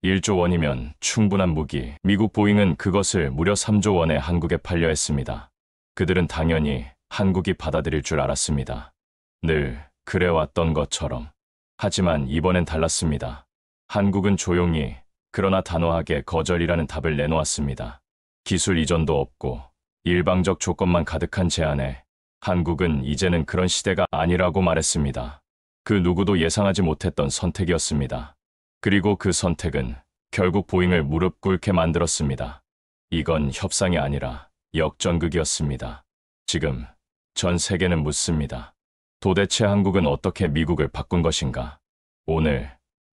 1조 원이면 충분한 무기. 미국 보잉은 그것을 무려 3조 원에 한국에 팔려 했습니다. 그들은 당연히 한국이 받아들일 줄 알았습니다. 늘 그래왔던 것처럼. 하지만 이번엔 달랐습니다. 한국은 조용히 그러나 단호하게 거절이라는 답을 내놓았습니다. 기술 이전도 없고 일방적 조건만 가득한 제안에 한국은 이제는 그런 시대가 아니라고 말했습니다. 그 누구도 예상하지 못했던 선택이었습니다. 그리고 그 선택은 결국 보잉을 무릎 꿇게 만들었습니다. 이건 협상이 아니라 역전극이었습니다. 지금 전 세계는 묻습니다. 도대체 한국은 어떻게 미국을 바꾼 것인가? 오늘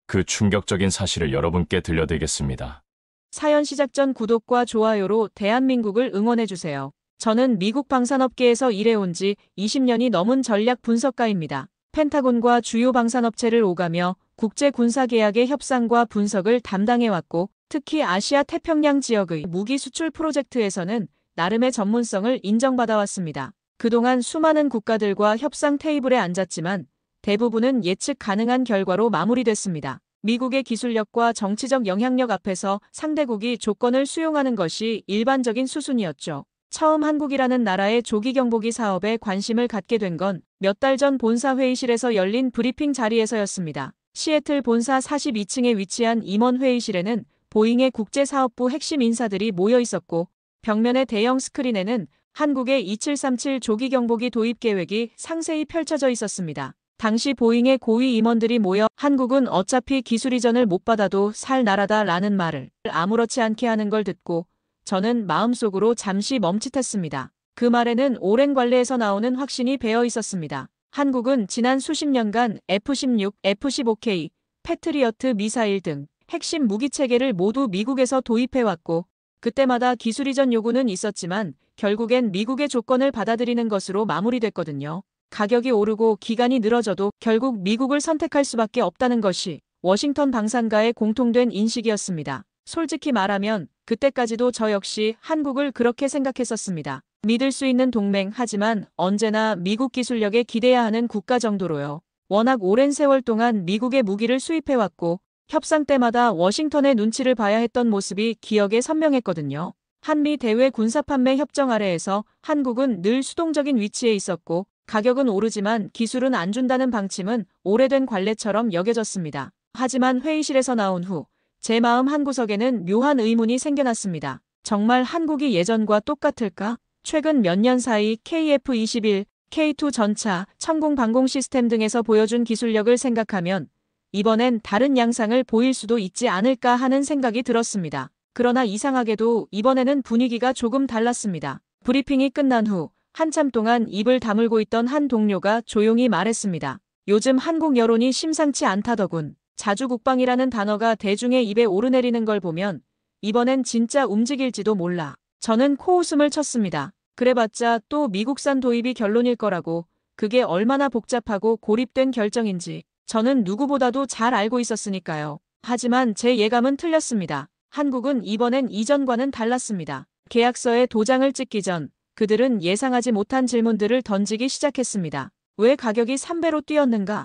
그 충격적인 사실을 여러분께 들려드리겠습니다. 사연 시작 전 구독과 좋아요로 대한민국을 응원해주세요. 저는 미국 방산업계에서 일해온 지 20년이 넘은 전략 분석가입니다. 펜타곤과 주요 방산업체를 오가며 국제 군사계약의 협상과 분석을 담당해왔고, 특히 아시아 태평양 지역의 무기 수출 프로젝트에서는 나름의 전문성을 인정받아왔습니다. 그동안 수많은 국가들과 협상 테이블에 앉았지만 대부분은 예측 가능한 결과로 마무리됐습니다. 미국의 기술력과 정치적 영향력 앞에서 상대국이 조건을 수용하는 것이 일반적인 수순이었죠. 처음 한국이라는 나라의 조기 경보기 사업에 관심을 갖게 된 건 몇 달 전 본사 회의실에서 열린 브리핑 자리에서였습니다. 시애틀 본사 42층에 위치한 임원 회의실에는 보잉의 국제사업부 핵심 인사들이 모여 있었고, 벽면의 대형 스크린에는 한국의 2737 조기 경보기 도입 계획이 상세히 펼쳐져 있었습니다. 당시 보잉의 고위 임원들이 모여 한국은 어차피 기술 이전을 못 받아도 살 나라다라는 말을 아무렇지 않게 하는 걸 듣고 저는 마음속으로 잠시 멈칫했습니다. 그 말에는 오랜 관례에서 나오는 확신이 배어 있었습니다. 한국은 지난 수십 년간 F-16, F-15K, 패트리어트 미사일 등 핵심 무기 체계를 모두 미국에서 도입해왔고, 그때마다 기술 이전 요구는 있었지만 결국엔 미국의 조건을 받아들이는 것으로 마무리됐거든요. 가격이 오르고 기간이 늘어져도 결국 미국을 선택할 수밖에 없다는 것이 워싱턴 방산가의 공통된 인식이었습니다. 솔직히 말하면 그때까지도 저 역시 한국을 그렇게 생각했었습니다. 믿을 수 있는 동맹, 하지만 언제나 미국 기술력에 기대야 하는 국가 정도로요. 워낙 오랜 세월 동안 미국의 무기를 수입해왔고 협상 때마다 워싱턴의 눈치를 봐야 했던 모습이 기억에 선명했거든요. 한미 대외 군사판매 협정 아래에서 한국은 늘 수동적인 위치에 있었고, 가격은 오르지만 기술은 안 준다는 방침은 오래된 관례처럼 여겨졌습니다. 하지만 회의실에서 나온 후 제 마음 한구석에는 묘한 의문이 생겨났습니다. 정말 한국이 예전과 똑같을까? 최근 몇 년 사이 KF-21, K2 전차, 천공 방공 시스템 등에서 보여준 기술력을 생각하면 이번엔 다른 양상을 보일 수도 있지 않을까 하는 생각이 들었습니다. 그러나 이상하게도 이번에는 분위기가 조금 달랐습니다. 브리핑이 끝난 후 한참 동안 입을 다물고 있던 한 동료가 조용히 말했습니다. 요즘 한국 여론이 심상치 않다더군. 자주 국방이라는 단어가 대중의 입에 오르내리는 걸 보면 이번엔 진짜 움직일지도 몰라. 저는 코웃음을 쳤습니다. 그래봤자 또 미국산 도입이 결론일 거라고, 그게 얼마나 복잡하고 고립된 결정인지 저는 누구보다도 잘 알고 있었으니까요. 하지만 제 예감은 틀렸습니다. 한국은 이번엔 이전과는 달랐습니다. 계약서에 도장을 찍기 전 그들은 예상하지 못한 질문들을 던지기 시작했습니다. 왜 가격이 3배로 뛰었는가?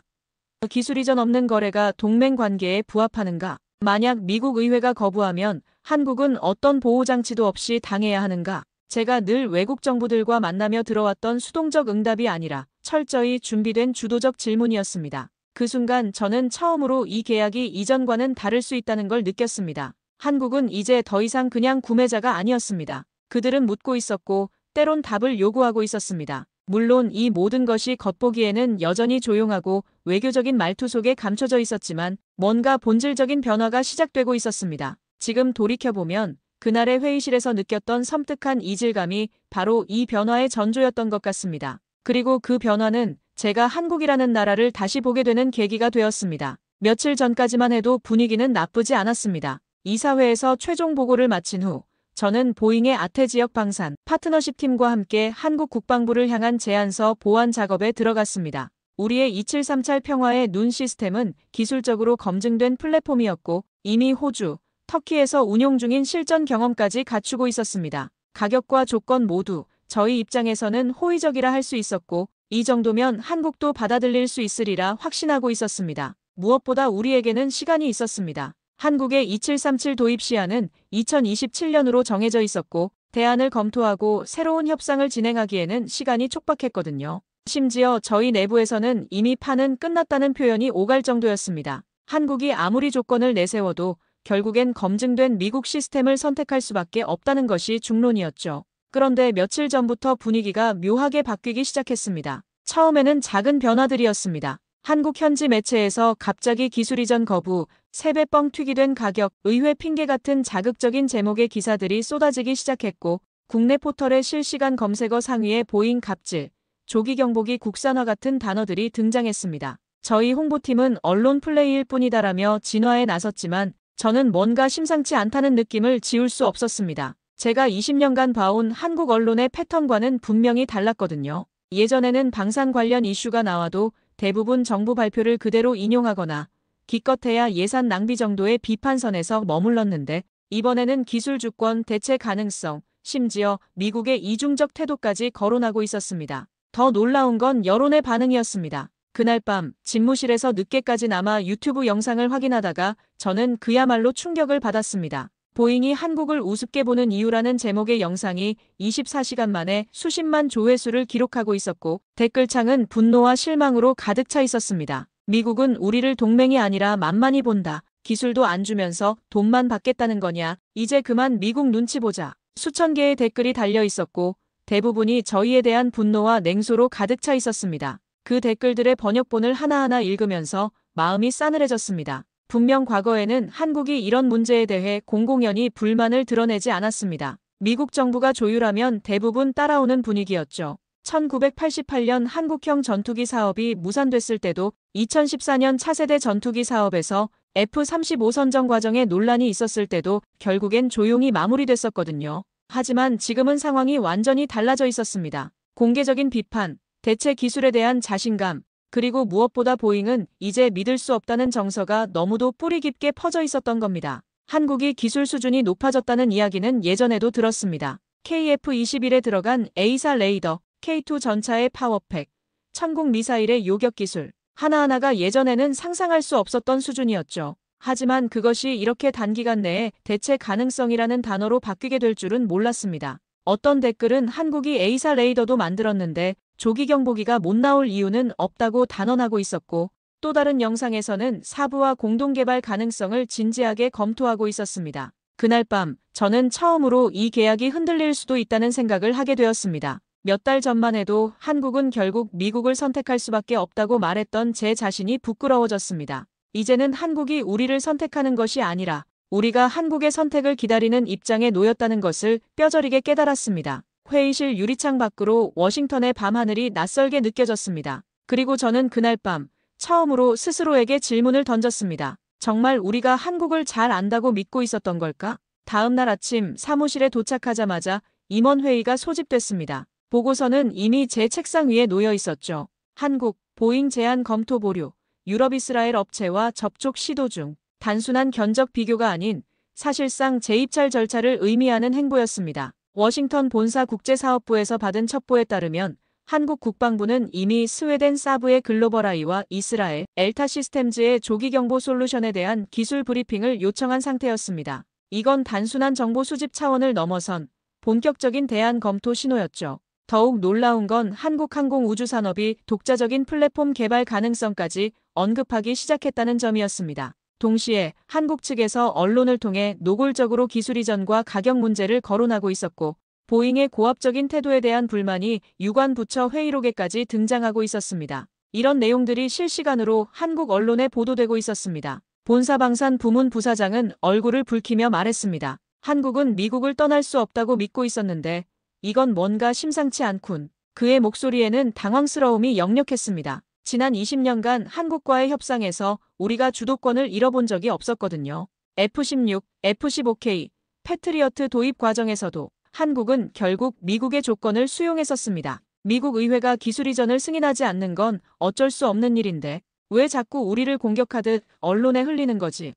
기술 이전 없는 거래가 동맹 관계에 부합하는가? 만약 미국 의회가 거부하면 한국은 어떤 보호장치도 없이 당해야 하는가? 제가 늘 외국 정부들과 만나며 들어왔던 수동적 응답이 아니라 철저히 준비된 주도적 질문이었습니다. 그 순간 저는 처음으로 이 계약이 이전과는 다를 수 있다는 걸 느꼈습니다. 한국은 이제 더 이상 그냥 구매자가 아니었습니다. 그들은 묻고 있었고 때론 답을 요구하고 있었습니다. 물론 이 모든 것이 겉보기에는 여전히 조용하고 외교적인 말투 속에 감춰져 있었지만 뭔가 본질적인 변화가 시작되고 있었습니다. 지금 돌이켜보면 그날의 회의실에서 느꼈던 섬뜩한 이질감이 바로 이 변화의 전조였던 것 같습니다. 그리고 그 변화는 제가 한국이라는 나라를 다시 보게 되는 계기가 되었습니다. 며칠 전까지만 해도 분위기는 나쁘지 않았습니다. 이사회에서 최종 보고를 마친 후 저는 보잉의 아태 지역 방산 파트너십 팀과 함께 한국 국방부를 향한 제안서 보완 작업에 들어갔습니다. 우리의 2737 평화의 눈 시스템은 기술적으로 검증된 플랫폼이었고 이미 호주, 터키에서 운용 중인 실전 경험까지 갖추고 있었습니다. 가격과 조건 모두 저희 입장에서는 호의적이라 할 수 있었고 이 정도면 한국도 받아들일 수 있으리라 확신하고 있었습니다. 무엇보다 우리에게는 시간이 있었습니다. 한국의 2737 도입 시한은 2027년으로 정해져 있었고 대안을 검토하고 새로운 협상을 진행하기에는 시간이 촉박했거든요. 심지어 저희 내부에서는 이미 판은 끝났다는 표현이 오갈 정도였습니다. 한국이 아무리 조건을 내세워도 결국엔 검증된 미국 시스템을 선택할 수밖에 없다는 것이 중론이었죠. 그런데 며칠 전부터 분위기가 묘하게 바뀌기 시작했습니다. 처음에는 작은 변화들이었습니다. 한국 현지 매체에서 갑자기 기술 이전 거부, 3배 뻥 튀기된 가격, 의회 핑계 같은 자극적인 제목의 기사들이 쏟아지기 시작했고 국내 포털의 실시간 검색어 상위에 보잉 갑질, 조기 경보기 국산화 같은 단어들이 등장했습니다. 저희 홍보팀은 언론 플레이일 뿐이다라며 진화에 나섰지만 저는 뭔가 심상치 않다는 느낌을 지울 수 없었습니다. 제가 20년간 봐온 한국 언론의 패턴과는 분명히 달랐거든요. 예전에는 방산 관련 이슈가 나와도 대부분 정부 발표를 그대로 인용하거나 기껏해야 예산 낭비 정도의 비판선에서 머물렀는데 이번에는 기술 주권, 대체 가능성, 심지어 미국의 이중적 태도까지 거론하고 있었습니다. 더 놀라운 건 여론의 반응이었습니다. 그날 밤 집무실에서 늦게까지 남아 유튜브 영상을 확인하다가 저는 그야말로 충격을 받았습니다. 보잉이 한국을 우습게 보는 이유라는 제목의 영상이 24시간 만에 수십만 조회수를 기록하고 있었고 댓글창은 분노와 실망으로 가득 차 있었습니다. 미국은 우리를 동맹이 아니라 만만히 본다. 기술도 안 주면서 돈만 받겠다는 거냐. 이제 그만 미국 눈치 보자. 수천 개의 댓글이 달려 있었고 대부분이 저희에 대한 분노와 냉소로 가득 차 있었습니다. 그 댓글들의 번역본을 하나하나 읽으면서 마음이 싸늘해졌습니다. 분명 과거에는 한국이 이런 문제에 대해 공공연히 불만을 드러내지 않았습니다. 미국 정부가 조율하면 대부분 따라오는 분위기였죠. 1988년 한국형 전투기 사업이 무산됐을 때도 2014년 차세대 전투기 사업에서 F-35 선정 과정에 논란이 있었을 때도 결국엔 조용히 마무리됐었거든요. 하지만 지금은 상황이 완전히 달라져 있었습니다. 공개적인 비판, 대체 기술에 대한 자신감, 그리고 무엇보다 보잉은 이제 믿을 수 없다는 정서가 너무도 뿌리 깊게 퍼져 있었던 겁니다. 한국이 기술 수준이 높아졌다는 이야기는 예전에도 들었습니다. KF-21에 들어간 A사 레이더, K2 전차의 파워팩, 천국 미사일의 요격 기술, 하나하나가 예전에는 상상할 수 없었던 수준이었죠. 하지만 그것이 이렇게 단기간 내에 대체 가능성이라는 단어로 바뀌게 될 줄은 몰랐습니다. 어떤 댓글은 한국이 A사 레이더도 만들었는데 조기 경보기가 못 나올 이유는 없다고 단언하고 있었고 또 다른 영상에서는 사부와 공동 개발 가능성을 진지하게 검토하고 있었습니다. 그날 밤 저는 처음으로 이 계약이 흔들릴 수도 있다는 생각을 하게 되었습니다. 몇 달 전만 해도 한국은 결국 미국을 선택할 수밖에 없다고 말했던 제 자신이 부끄러워졌습니다. 이제는 한국이 우리를 선택하는 것이 아니라 우리가 한국의 선택을 기다리는 입장에 놓였다는 것을 뼈저리게 깨달았습니다. 회의실 유리창 밖으로 워싱턴의 밤하늘이 낯설게 느껴졌습니다. 그리고 저는 그날 밤 처음으로 스스로에게 질문을 던졌습니다. 정말 우리가 한국을 잘 안다고 믿고 있었던 걸까? 다음 날 아침 사무실에 도착하자마자 임원회의가 소집됐습니다. 보고서는 이미 제 책상 위에 놓여 있었죠. 한국, 보잉 제안 검토 보류, 유럽 이스라엘 업체와 접촉 시도 중. 단순한 견적 비교가 아닌 사실상 재입찰 절차를 의미하는 행보였습니다. 워싱턴 본사 국제사업부에서 받은 첩보에 따르면 한국 국방부는 이미 스웨덴 사브의 글로벌 아이와 이스라엘 엘타 시스템즈의 조기경보 솔루션에 대한 기술 브리핑을 요청한 상태였습니다. 이건 단순한 정보 수집 차원을 넘어선 본격적인 대안 검토 신호였죠. 더욱 놀라운 건 한국 항공우주산업이 독자적인 플랫폼 개발 가능성까지 언급하기 시작했다는 점이었습니다. 동시에 한국 측에서 언론을 통해 노골적으로 기술 이전과 가격 문제를 거론하고 있었고 보잉의 고압적인 태도에 대한 불만이 유관 부처 회의록에까지 등장하고 있었습니다. 이런 내용들이 실시간으로 한국 언론에 보도되고 있었습니다. 본사방산 부문 부사장은 얼굴을 붉히며 말했습니다. 한국은 미국을 떠날 수 없다고 믿고 있었는데 이건 뭔가 심상치 않군. 그의 목소리에는 당황스러움이 역력했습니다. 지난 20년간 한국과의 협상에서 우리가 주도권을 잃어본 적이 없었거든요. F-16, F-15K, 패트리어트 도입 과정에서도 한국은 결국 미국의 조건을 수용했었습니다. 미국 의회가 기술 이전을 승인하지 않는 건 어쩔 수 없는 일인데 왜 자꾸 우리를 공격하듯 언론에 흘리는 거지?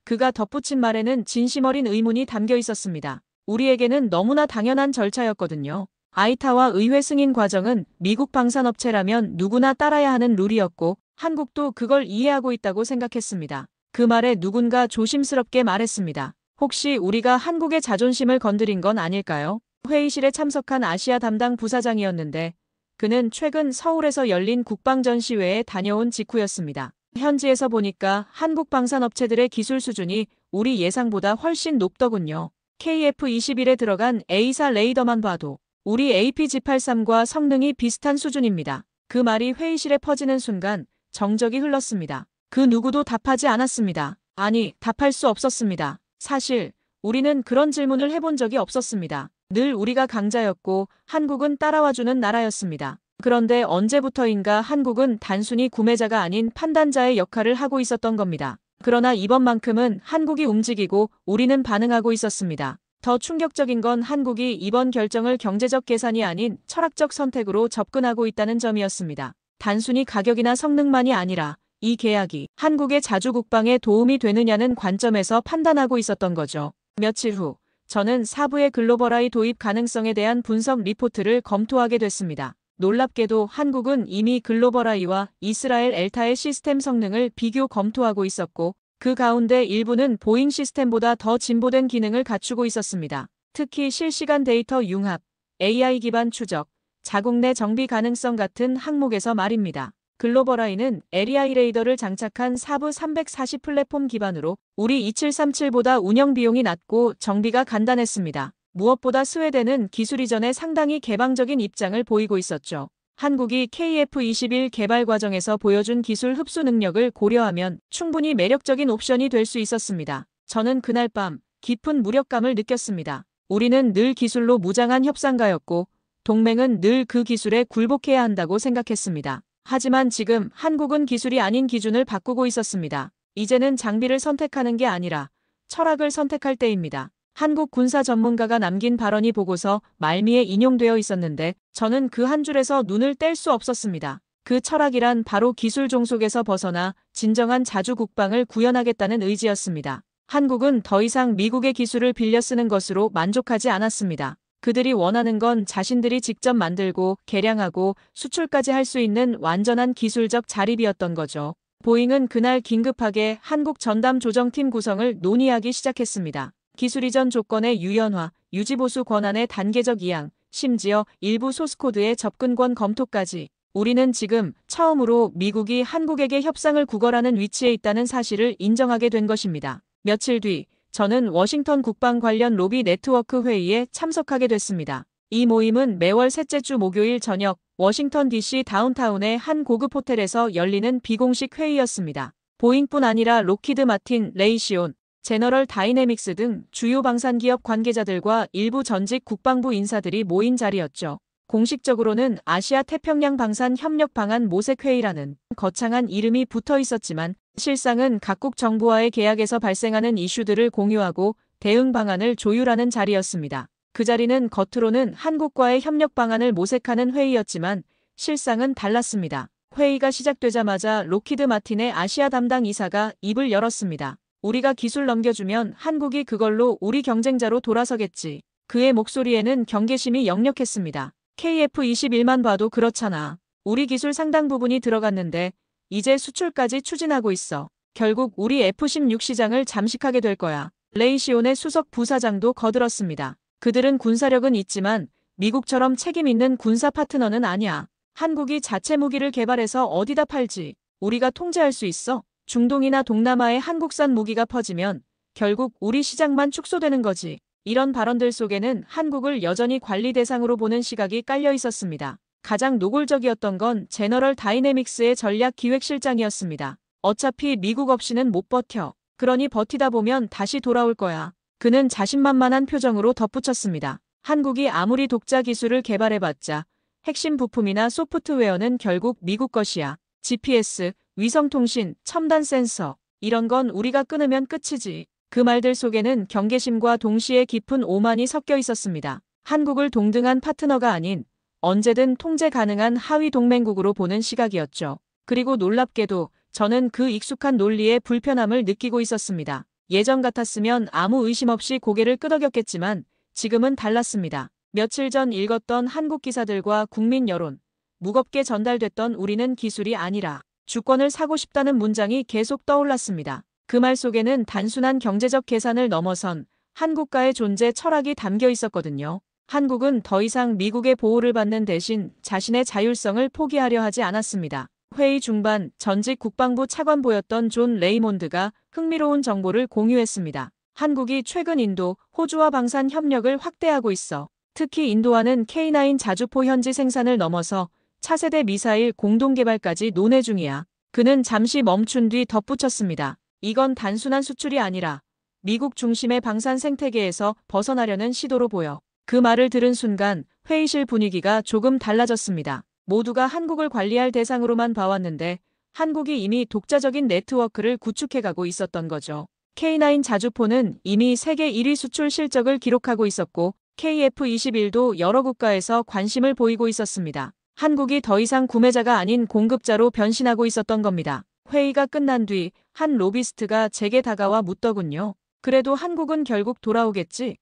그가 덧붙인 말에는 진심 어린 의문이 담겨 있었습니다. 우리에게는 너무나 당연한 절차였거든요. 아이타와 의회 승인 과정은 미국 방산업체라면 누구나 따라야 하는 룰이었고 한국도 그걸 이해하고 있다고 생각했습니다. 그 말에 누군가 조심스럽게 말했습니다. 혹시 우리가 한국의 자존심을 건드린 건 아닐까요? 회의실에 참석한 아시아 담당 부사장이었는데 그는 최근 서울에서 열린 국방전시회에 다녀온 직후였습니다. 현지에서 보니까 한국 방산업체들의 기술 수준이 우리 예상보다 훨씬 높더군요. KF-21에 들어간 A사 레이더만 봐도 우리 AP-G83과 성능이 비슷한 수준입니다. 그 말이 회의실에 퍼지는 순간 정적이 흘렀습니다. 그 누구도 답하지 않았습니다. 아니, 답할 수 없었습니다. 사실 우리는 그런 질문을 해본 적이 없었습니다. 늘 우리가 강자였고 한국은 따라와주는 나라였습니다. 그런데 언제부터인가 한국은 단순히 구매자가 아닌 판단자의 역할을 하고 있었던 겁니다. 그러나 이번만큼은 한국이 움직이고 우리는 반응하고 있었습니다. 더 충격적인 건 한국이 이번 결정을 경제적 계산이 아닌 철학적 선택으로 접근하고 있다는 점이었습니다. 단순히 가격이나 성능만이 아니라 이 계약이 한국의 자주 국방에 도움이 되느냐는 관점에서 판단하고 있었던 거죠. 며칠 후 저는 사부의 글로벌아이 도입 가능성에 대한 분석 리포트를 검토하게 됐습니다. 놀랍게도 한국은 이미 글로벌아이와 이스라엘 엘타의 시스템 성능을 비교 검토하고 있었고 그 가운데 일부는 보잉 시스템보다 더 진보된 기능을 갖추고 있었습니다. 특히 실시간 데이터 융합, AI 기반 추적, 자국 내 정비 가능성 같은 항목에서 말입니다. 글로벌아이는 LEI 레이더를 장착한 사부 340 플랫폼 기반으로 우리 2737보다 운영 비용이 낮고 정비가 간단했습니다. 무엇보다 스웨덴은 기술 이전에 상당히 개방적인 입장을 보이고 있었죠. 한국이 KF-21 개발 과정에서 보여준 기술 흡수 능력을 고려하면 충분히 매력적인 옵션이 될 수 있었습니다. 저는 그날 밤 깊은 무력감을 느꼈습니다. 우리는 늘 기술로 무장한 협상가였고 동맹은 늘 그 기술에 굴복해야 한다고 생각했습니다. 하지만 지금 한국은 기술이 아닌 기준을 바꾸고 있었습니다. 이제는 장비를 선택하는 게 아니라 철학을 선택할 때입니다. 한국 군사 전문가가 남긴 발언이 보고서 말미에 인용되어 있었는데 저는 그 한 줄에서 눈을 뗄 수 없었습니다. 그 철학이란 바로 기술 종속에서 벗어나 진정한 자주 국방을 구현하겠다는 의지였습니다. 한국은 더 이상 미국의 기술을 빌려 쓰는 것으로 만족하지 않았습니다. 그들이 원하는 건 자신들이 직접 만들고 개량하고 수출까지 할 수 있는 완전한 기술적 자립이었던 거죠. 보잉은 그날 긴급하게 한국 전담 조정팀 구성을 논의하기 시작했습니다. 기술 이전 조건의 유연화, 유지보수 권한의 단계적 이양, 심지어 일부 소스코드의 접근권 검토까지 우리는 지금 처음으로 미국이 한국에게 협상을 구걸하는 위치에 있다는 사실을 인정하게 된 것입니다. 며칠 뒤 저는 워싱턴 국방 관련 로비 네트워크 회의에 참석하게 됐습니다. 이 모임은 매월 셋째 주 목요일 저녁 워싱턴 DC 다운타운의 한 고급 호텔에서 열리는 비공식 회의였습니다. 보잉뿐 아니라 록히드 마틴, 레이시온, 제너럴 다이내믹스 등 주요 방산기업 관계자들과 일부 전직 국방부 인사들이 모인 자리였죠. 공식적으로는 아시아 태평양 방산 협력 방안 모색회의라는 거창한 이름이 붙어 있었지만 실상은 각국 정부와의 계약에서 발생하는 이슈들을 공유하고 대응 방안을 조율하는 자리였습니다. 그 자리는 겉으로는 한국과의 협력 방안을 모색하는 회의였지만 실상은 달랐습니다. 회의가 시작되자마자 록히드 마틴의 아시아 담당 이사가 입을 열었습니다. 우리가 기술 넘겨주면 한국이 그걸로 우리 경쟁자로 돌아서겠지. 그의 목소리에는 경계심이 역력했습니다. KF-21만 봐도 그렇잖아. 우리 기술 상당 부분이 들어갔는데 이제 수출까지 추진하고 있어. 결국 우리 F-16 시장을 잠식하게 될 거야. 레이시온의 수석 부사장도 거들었습니다. 그들은 군사력은 있지만 미국처럼 책임 있는 군사 파트너는 아니야. 한국이 자체 무기를 개발해서 어디다 팔지. 우리가 통제할 수 있어. 중동이나 동남아에 한국산 무기가 퍼지면 결국 우리 시장만 축소되는 거지. 이런 발언들 속에는 한국을 여전히 관리 대상으로 보는 시각이 깔려 있었습니다. 가장 노골적이었던 건 제너럴 다이내믹스의 전략 기획실장이었습니다. 어차피 미국 없이는 못 버텨. 그러니 버티다 보면 다시 돌아올 거야. 그는 자신만만한 표정으로 덧붙였습니다. 한국이 아무리 독자 기술을 개발해봤자 핵심 부품이나 소프트웨어는 결국 미국 것이야. GPS, 위성통신, 첨단 센서, 이런 건 우리가 끊으면 끝이지. 그 말들 속에는 경계심과 동시에 깊은 오만이 섞여 있었습니다. 한국을 동등한 파트너가 아닌 언제든 통제 가능한 하위 동맹국으로 보는 시각이었죠. 그리고 놀랍게도 저는 그 익숙한 논리에 불편함을 느끼고 있었습니다. 예전 같았으면 아무 의심 없이 고개를 끄덕였겠지만 지금은 달랐습니다. 며칠 전 읽었던 한국 기사들과 국민 여론, 무겁게 전달됐던 우리는 기술이 아니라 주권을 사고 싶다는 문장이 계속 떠올랐습니다. 그 말 속에는 단순한 경제적 계산을 넘어선 한국가의 존재 철학이 담겨 있었거든요. 한국은 더 이상 미국의 보호를 받는 대신 자신의 자율성을 포기하려 하지 않았습니다. 회의 중반 전직 국방부 차관보였던 존 레이몬드가 흥미로운 정보를 공유했습니다. 한국이 최근 인도, 호주와 방산 협력을 확대하고 있어 특히 인도와는 K9 자주포 현지 생산을 넘어서 차세대 미사일 공동 개발까지 논의 중이야. 그는 잠시 멈춘 뒤 덧붙였습니다. 이건 단순한 수출이 아니라 미국 중심의 방산 생태계에서 벗어나려는 시도로 보여. 그 말을 들은 순간 회의실 분위기가 조금 달라졌습니다. 모두가 한국을 관리할 대상으로만 봐왔는데 한국이 이미 독자적인 네트워크를 구축해가고 있었던 거죠. K9 자주포는 이미 세계 1위 수출 실적을 기록하고 있었고 KF-21도 여러 국가에서 관심을 보이고 있었습니다. 한국이 더 이상 구매자가 아닌 공급자로 변신하고 있었던 겁니다. 회의가 끝난 뒤 한 로비스트가 제게 다가와 묻더군요. 그래도 한국은 결국 돌아오겠지?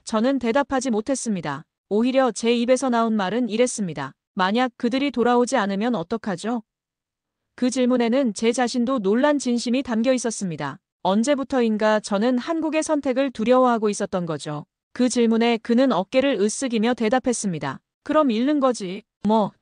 저는 대답하지 못했습니다. 오히려 제 입에서 나온 말은 이랬습니다. 만약 그들이 돌아오지 않으면 어떡하죠? 그 질문에는 제 자신도 놀란 진심이 담겨 있었습니다. 언제부터인가 저는 한국의 선택을 두려워하고 있었던 거죠. 그 질문에 그는 어깨를 으쓱이며 대답했습니다. 그럼 잃는 거지.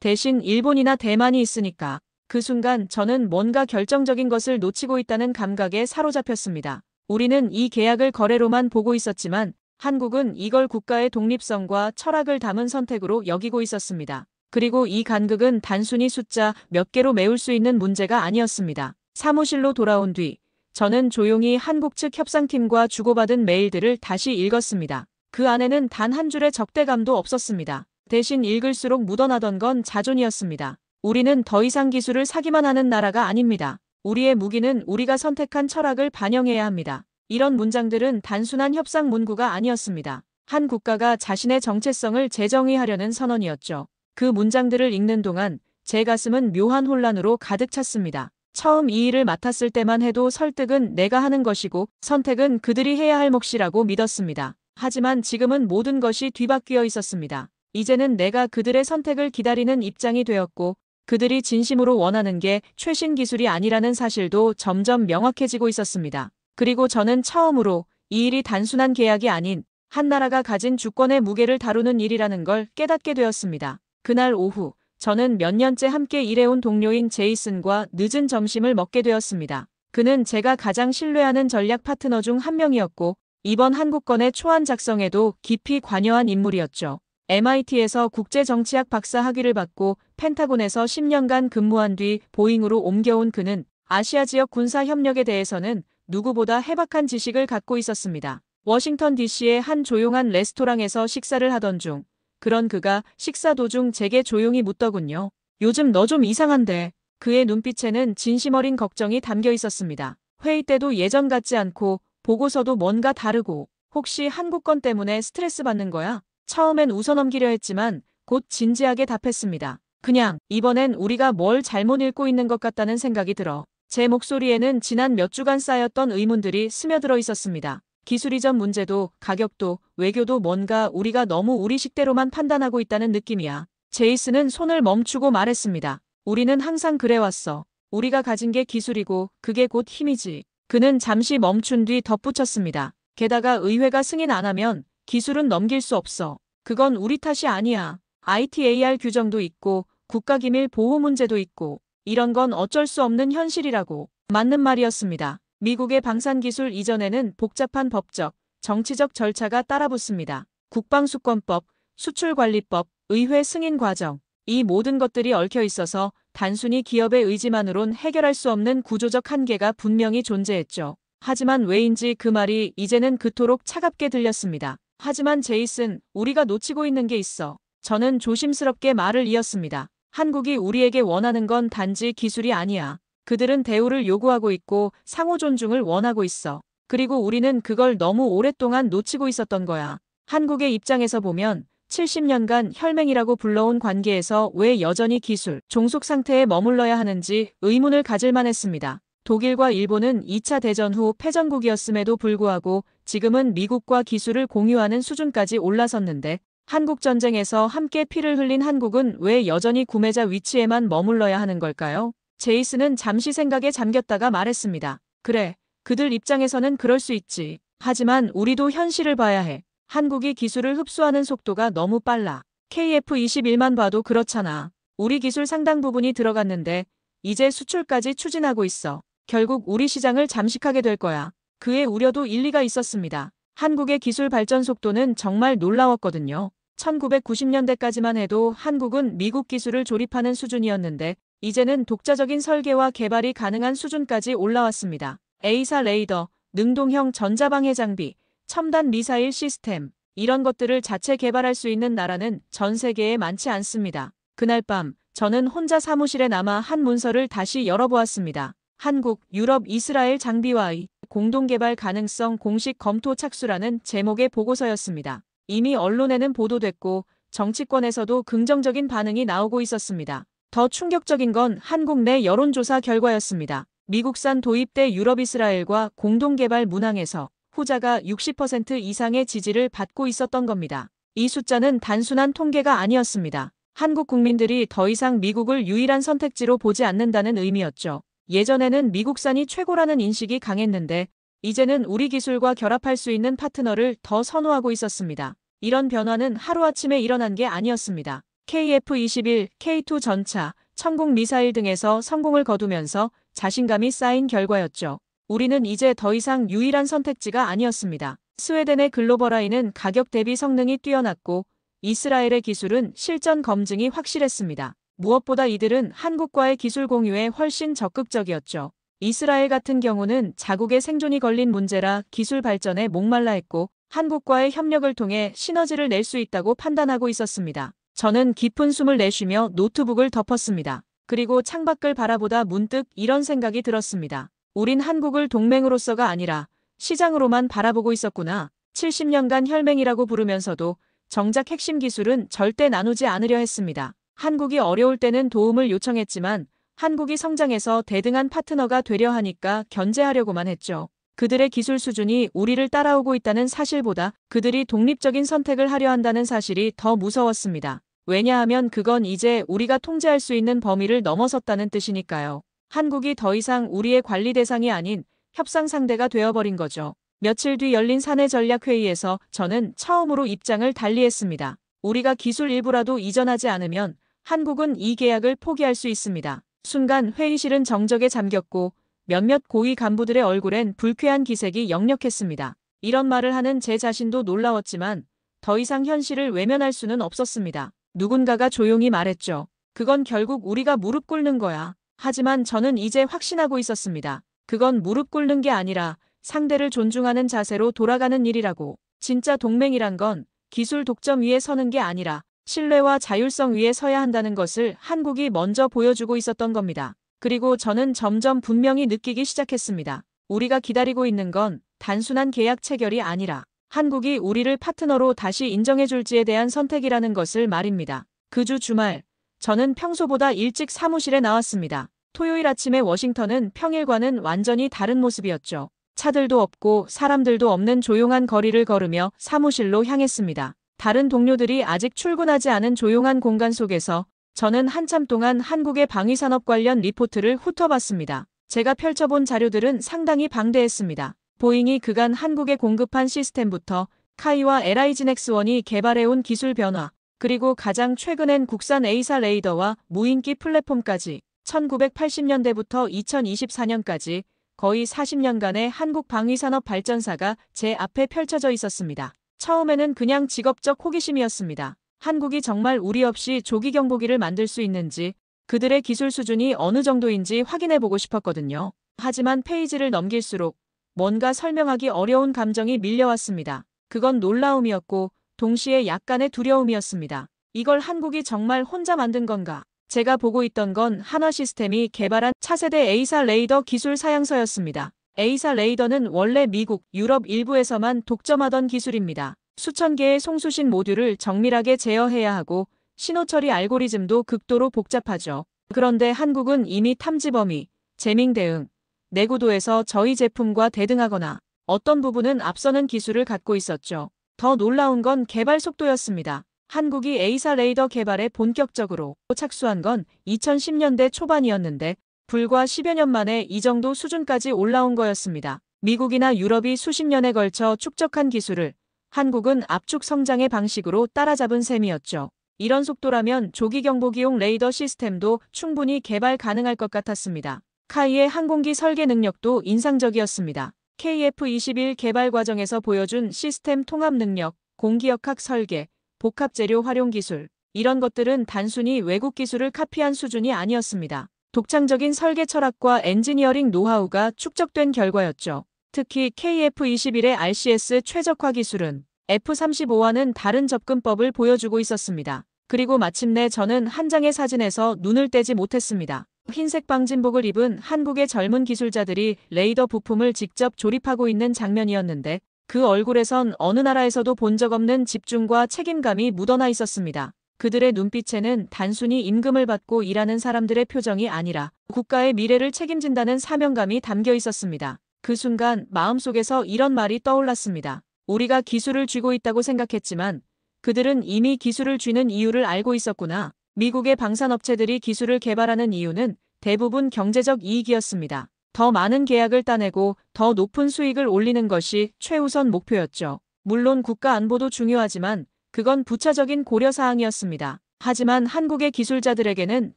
대신 일본이나 대만이 있으니까. 그 순간 저는 뭔가 결정적인 것을 놓치고 있다는 감각에 사로잡혔습니다. 우리는 이 계약을 거래로만 보고 있었지만 한국은 이걸 국가의 독립성과 철학을 담은 선택으로 여기고 있었습니다. 그리고 이 간극은 단순히 숫자 몇 개로 메울 수 있는 문제가 아니었습니다. 사무실로 돌아온 뒤 저는 조용히 한국 측 협상팀과 주고받은 메일들을 다시 읽었습니다. 그 안에는 단 한 줄의 적대감도 없었습니다. 대신 읽을수록 묻어나던 건 자존이었습니다. 우리는 더 이상 기술을 사기만 하는 나라가 아닙니다. 우리의 무기는 우리가 선택한 철학을 반영해야 합니다. 이런 문장들은 단순한 협상 문구가 아니었습니다. 한 국가가 자신의 정체성을 재정의하려는 선언이었죠. 그 문장들을 읽는 동안 제 가슴은 묘한 혼란으로 가득 찼습니다. 처음 이 일을 맡았을 때만 해도 설득은 내가 하는 것이고 선택은 그들이 해야 할 몫이라고 믿었습니다. 하지만 지금은 모든 것이 뒤바뀌어 있었습니다. 이제는 내가 그들의 선택을 기다리는 입장이 되었고 그들이 진심으로 원하는 게 최신 기술이 아니라는 사실도 점점 명확해지고 있었습니다. 그리고 저는 처음으로 이 일이 단순한 계약이 아닌 한 나라가 가진 주권의 무게를 다루는 일이라는 걸 깨닫게 되었습니다. 그날 오후 저는 몇 년째 함께 일해온 동료인 제이슨과 늦은 점심을 먹게 되었습니다. 그는 제가 가장 신뢰하는 전략 파트너 중 한 명이었고 이번 한국건의 초안 작성에도 깊이 관여한 인물이었죠. MIT에서 국제정치학 박사 학위를 받고 펜타곤에서 10년간 근무한 뒤 보잉으로 옮겨온 그는 아시아 지역 군사 협력에 대해서는 누구보다 해박한 지식을 갖고 있었습니다. 워싱턴 DC의 한 조용한 레스토랑에서 식사를 하던 중 그런 그가 식사 도중 제게 조용히 묻더군요. 요즘 너 좀 이상한데. 그의 눈빛에는 진심 어린 걱정이 담겨 있었습니다. 회의 때도 예전 같지 않고 보고서도 뭔가 다르고 혹시 한국건 때문에 스트레스 받는 거야? 처음엔 웃어넘기려 했지만 곧 진지하게 답했습니다. 그냥 이번엔 우리가 뭘 잘못 읽고 있는 것 같다는 생각이 들어. 제 목소리에는 지난 몇 주간 쌓였던 의문들이 스며들어 있었습니다. 기술 이전 문제도 가격도 외교도 뭔가 우리가 너무 우리 식대로만 판단하고 있다는 느낌이야. 제이슨은 손을 멈추고 말했습니다. 우리는 항상 그래왔어. 우리가 가진 게 기술이고 그게 곧 힘이지. 그는 잠시 멈춘 뒤 덧붙였습니다. 게다가 의회가 승인 안 하면 기술은 넘길 수 없어. 그건 우리 탓이 아니야. ITAR 규정도 있고 국가기밀 보호 문제도 있고 이런 건 어쩔 수 없는 현실이라고. 맞는 말이었습니다. 미국의 방산기술 이전에는 복잡한 법적, 정치적 절차가 따라붙습니다. 국방수권법, 수출관리법, 의회 승인 과정. 이 모든 것들이 얽혀 있어서 단순히 기업의 의지만으론 해결할 수 없는 구조적 한계가 분명히 존재했죠. 하지만 왜인지 그 말이 이제는 그토록 차갑게 들렸습니다. 하지만 제이슨, 우리가 놓치고 있는 게 있어. 저는 조심스럽게 말을 이었습니다. 한국이 우리에게 원하는 건 단지 기술이 아니야. 그들은 대우를 요구하고 있고 상호 존중을 원하고 있어. 그리고 우리는 그걸 너무 오랫동안 놓치고 있었던 거야. 한국의 입장에서 보면 70년간 혈맹이라고 불러온 관계에서 왜 여전히 기술, 종속 상태에 머물러야 하는지 의문을 가질만 했습니다. 독일과 일본은 2차 대전 후 패전국이었음에도 불구하고 지금은 미국과 기술을 공유하는 수준까지 올라섰는데 한국 전쟁에서 함께 피를 흘린 한국은 왜 여전히 구매자 위치에만 머물러야 하는 걸까요? 제이슨은 잠시 생각에 잠겼다가 말했습니다. 그래, 그들 입장에서는 그럴 수 있지. 하지만 우리도 현실을 봐야 해. 한국이 기술을 흡수하는 속도가 너무 빨라. KF-21만 봐도 그렇잖아. 우리 기술 상당 부분이 들어갔는데 이제 수출까지 추진하고 있어. 결국 우리 시장을 잠식하게 될 거야. 그의 우려도 일리가 있었습니다. 한국의 기술 발전 속도는 정말 놀라웠거든요. 1990년대까지만 해도 한국은 미국 기술을 조립하는 수준이었는데 이제는 독자적인 설계와 개발이 가능한 수준까지 올라왔습니다. A사 레이더, 능동형 전자방해 장비, 첨단 미사일 시스템, 이런 것들을 자체 개발할 수 있는 나라는 전 세계에 많지 않습니다. 그날 밤 저는 혼자 사무실에 남아 한 문서를 다시 열어보았습니다. 한국, 유럽, 이스라엘 장비와의 공동개발 가능성 공식 검토 착수라는 제목의 보고서였습니다. 이미 언론에는 보도됐고 정치권에서도 긍정적인 반응이 나오고 있었습니다. 더 충격적인 건 한국 내 여론조사 결과였습니다. 미국산 도입대 유럽 이스라엘과 공동개발 문항에서 후자가 60% 이상의 지지를 받고 있었던 겁니다. 이 숫자는 단순한 통계가 아니었습니다. 한국 국민들이 더 이상 미국을 유일한 선택지로 보지 않는다는 의미였죠. 예전에는 미국산이 최고라는 인식이 강했는데 이제는 우리 기술과 결합할 수 있는 파트너를 더 선호하고 있었습니다. 이런 변화는 하루아침에 일어난 게 아니었습니다. KF-21, K2 전차, 천국 미사일 등에서 성공을 거두면서 자신감이 쌓인 결과였죠. 우리는 이제 더 이상 유일한 선택지가 아니었습니다. 스웨덴의 글로벌아이는 가격 대비 성능이 뛰어났고 이스라엘의 기술은 실전 검증이 확실했습니다. 무엇보다 이들은 한국과의 기술 공유에 훨씬 적극적이었죠. 이스라엘 같은 경우는 자국의 생존이 걸린 문제라 기술 발전에 목말라 했고 한국과의 협력을 통해 시너지를 낼 수 있다고 판단하고 있었습니다. 저는 깊은 숨을 내쉬며 노트북을 덮었습니다. 그리고 창밖을 바라보다 문득 이런 생각이 들었습니다. 우린 한국을 동맹으로서가 아니라 시장으로만 바라보고 있었구나. 70년간 혈맹이라고 부르면서도 정작 핵심 기술은 절대 나누지 않으려 했습니다. 한국이 어려울 때는 도움을 요청했지만 한국이 성장해서 대등한 파트너가 되려 하니까 견제하려고만 했죠. 그들의 기술 수준이 우리를 따라오고 있다는 사실보다 그들이 독립적인 선택을 하려 한다는 사실이 더 무서웠습니다. 왜냐하면 그건 이제 우리가 통제할 수 있는 범위를 넘어섰다는 뜻이니까요. 한국이 더 이상 우리의 관리 대상이 아닌 협상 상대가 되어버린 거죠. 며칠 뒤 열린 사내 전략회의에서 저는 처음으로 입장을 달리했습니다. 우리가 기술 일부라도 이전하지 않으면 한국은 이 계약을 포기할 수 있습니다. 순간 회의실은 정적에 잠겼고 몇몇 고위 간부들의 얼굴엔 불쾌한 기색이 역력했습니다. 이런 말을 하는 제 자신도 놀라웠지만 더 이상 현실을 외면할 수는 없었습니다. 누군가가 조용히 말했죠. 그건 결국 우리가 무릎 꿇는 거야. 하지만 저는 이제 확신하고 있었습니다. 그건 무릎 꿇는 게 아니라 상대를 존중하는 자세로 돌아가는 일이라고. 진짜 동맹이란 건 기술 독점 위에 서는 게 아니라 신뢰와 자율성 위에 서야 한다는 것을 한국이 먼저 보여주고 있었던 겁니다. 그리고 저는 점점 분명히 느끼기 시작했습니다. 우리가 기다리고 있는 건 단순한 계약 체결이 아니라 한국이 우리를 파트너로 다시 인정해줄지에 대한 선택이라는 것을 말입니다. 그 주 주말, 저는 평소보다 일찍 사무실에 나왔습니다. 토요일 아침에 워싱턴은 평일과는 완전히 다른 모습이었죠. 차들도 없고 사람들도 없는 조용한 거리를 걸으며 사무실로 향했습니다. 다른 동료들이 아직 출근하지 않은 조용한 공간 속에서 저는 한참 동안 한국의 방위산업 관련 리포트를 훑어봤습니다. 제가 펼쳐본 자료들은 상당히 방대했습니다. 보잉이 그간 한국에 공급한 시스템부터 카이와 LIG넥스1이 개발해온 기술 변화, 그리고 가장 최근엔 국산 A사 레이더와 무인기 플랫폼까지 1980년대부터 2024년까지 거의 40년간의 한국 방위산업 발전사가 제 앞에 펼쳐져 있었습니다. 처음에는 그냥 직업적 호기심이었습니다. 한국이 정말 우리 없이 조기 경보기를 만들 수 있는지, 그들의 기술 수준이 어느 정도인지 확인해보고 싶었거든요. 하지만 페이지를 넘길수록 뭔가 설명하기 어려운 감정이 밀려왔습니다. 그건 놀라움이었고 동시에 약간의 두려움이었습니다. 이걸 한국이 정말 혼자 만든 건가? 제가 보고 있던 건 한화 시스템이 개발한 차세대 A사 레이더 기술 사양서였습니다. A사 레이더는 원래 미국, 유럽 일부에서만 독점하던 기술입니다. 수천 개의 송수신 모듈을 정밀하게 제어해야 하고 신호 처리 알고리즘도 극도로 복잡하죠. 그런데 한국은 이미 탐지 범위, 재밍 대응, 내구도에서 저희 제품과 대등하거나 어떤 부분은 앞서는 기술을 갖고 있었죠. 더 놀라운 건 개발 속도였습니다. 한국이 A사 레이더 개발에 본격적으로 착수한 건 2010년대 초반이었는데 불과 10여 년 만에 이 정도 수준까지 올라온 거였습니다. 미국이나 유럽이 수십 년에 걸쳐 축적한 기술을 한국은 압축 성장의 방식으로 따라잡은 셈이었죠. 이런 속도라면 조기경보기용 레이더 시스템도 충분히 개발 가능할 것 같았습니다. 카이의 항공기 설계 능력도 인상적이었습니다. KF-21 개발 과정에서 보여준 시스템 통합 능력, 공기역학 설계, 복합재료 활용 기술, 이런 것들은 단순히 외국 기술을 카피한 수준이 아니었습니다. 독창적인 설계 철학과 엔지니어링 노하우가 축적된 결과였죠. 특히 KF-21의 RCS 최적화 기술은 F-35와는 다른 접근법을 보여주고 있었습니다. 그리고 마침내 저는 한 장의 사진에서 눈을 떼지 못했습니다. 흰색 방진복을 입은 한국의 젊은 기술자들이 레이더 부품을 직접 조립하고 있는 장면이었는데 그 얼굴에선 어느 나라에서도 본 적 없는 집중과 책임감이 묻어나 있었습니다. 그들의 눈빛에는 단순히 임금을 받고 일하는 사람들의 표정이 아니라 국가의 미래를 책임진다는 사명감이 담겨 있었습니다. 그 순간 마음속에서 이런 말이 떠올랐습니다. 우리가 기술을 쥐고 있다고 생각했지만 그들은 이미 기술을 쥐는 이유를 알고 있었구나. 미국의 방산업체들이 기술을 개발하는 이유는 대부분 경제적 이익이었습니다. 더 많은 계약을 따내고 더 높은 수익을 올리는 것이 최우선 목표였죠. 물론 국가 안보도 중요하지만 그건 부차적인 고려사항이었습니다. 하지만 한국의 기술자들에게는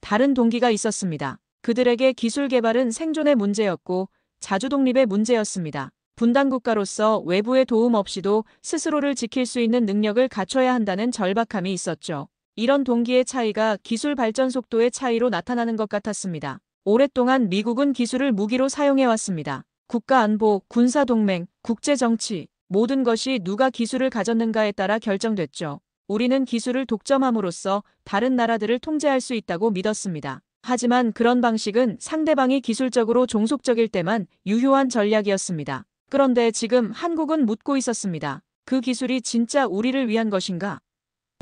다른 동기가 있었습니다. 그들에게 기술 개발은 생존의 문제였고 자주 독립의 문제였습니다. 분단국가로서 외부의 도움 없이도 스스로를 지킬 수 있는 능력을 갖춰야 한다는 절박함이 있었죠. 이런 동기의 차이가 기술 발전 속도의 차이로 나타나는 것 같았습니다. 오랫동안 미국은 기술을 무기로 사용해왔습니다. 국가안보, 군사동맹, 국제정치, 모든 것이 누가 기술을 가졌는가에 따라 결정됐죠. 우리는 기술을 독점함으로써 다른 나라들을 통제할 수 있다고 믿었습니다. 하지만 그런 방식은 상대방이 기술적으로 종속적일 때만 유효한 전략이었습니다. 그런데 지금 한국은 묻고 있었습니다. 그 기술이 진짜 우리를 위한 것인가?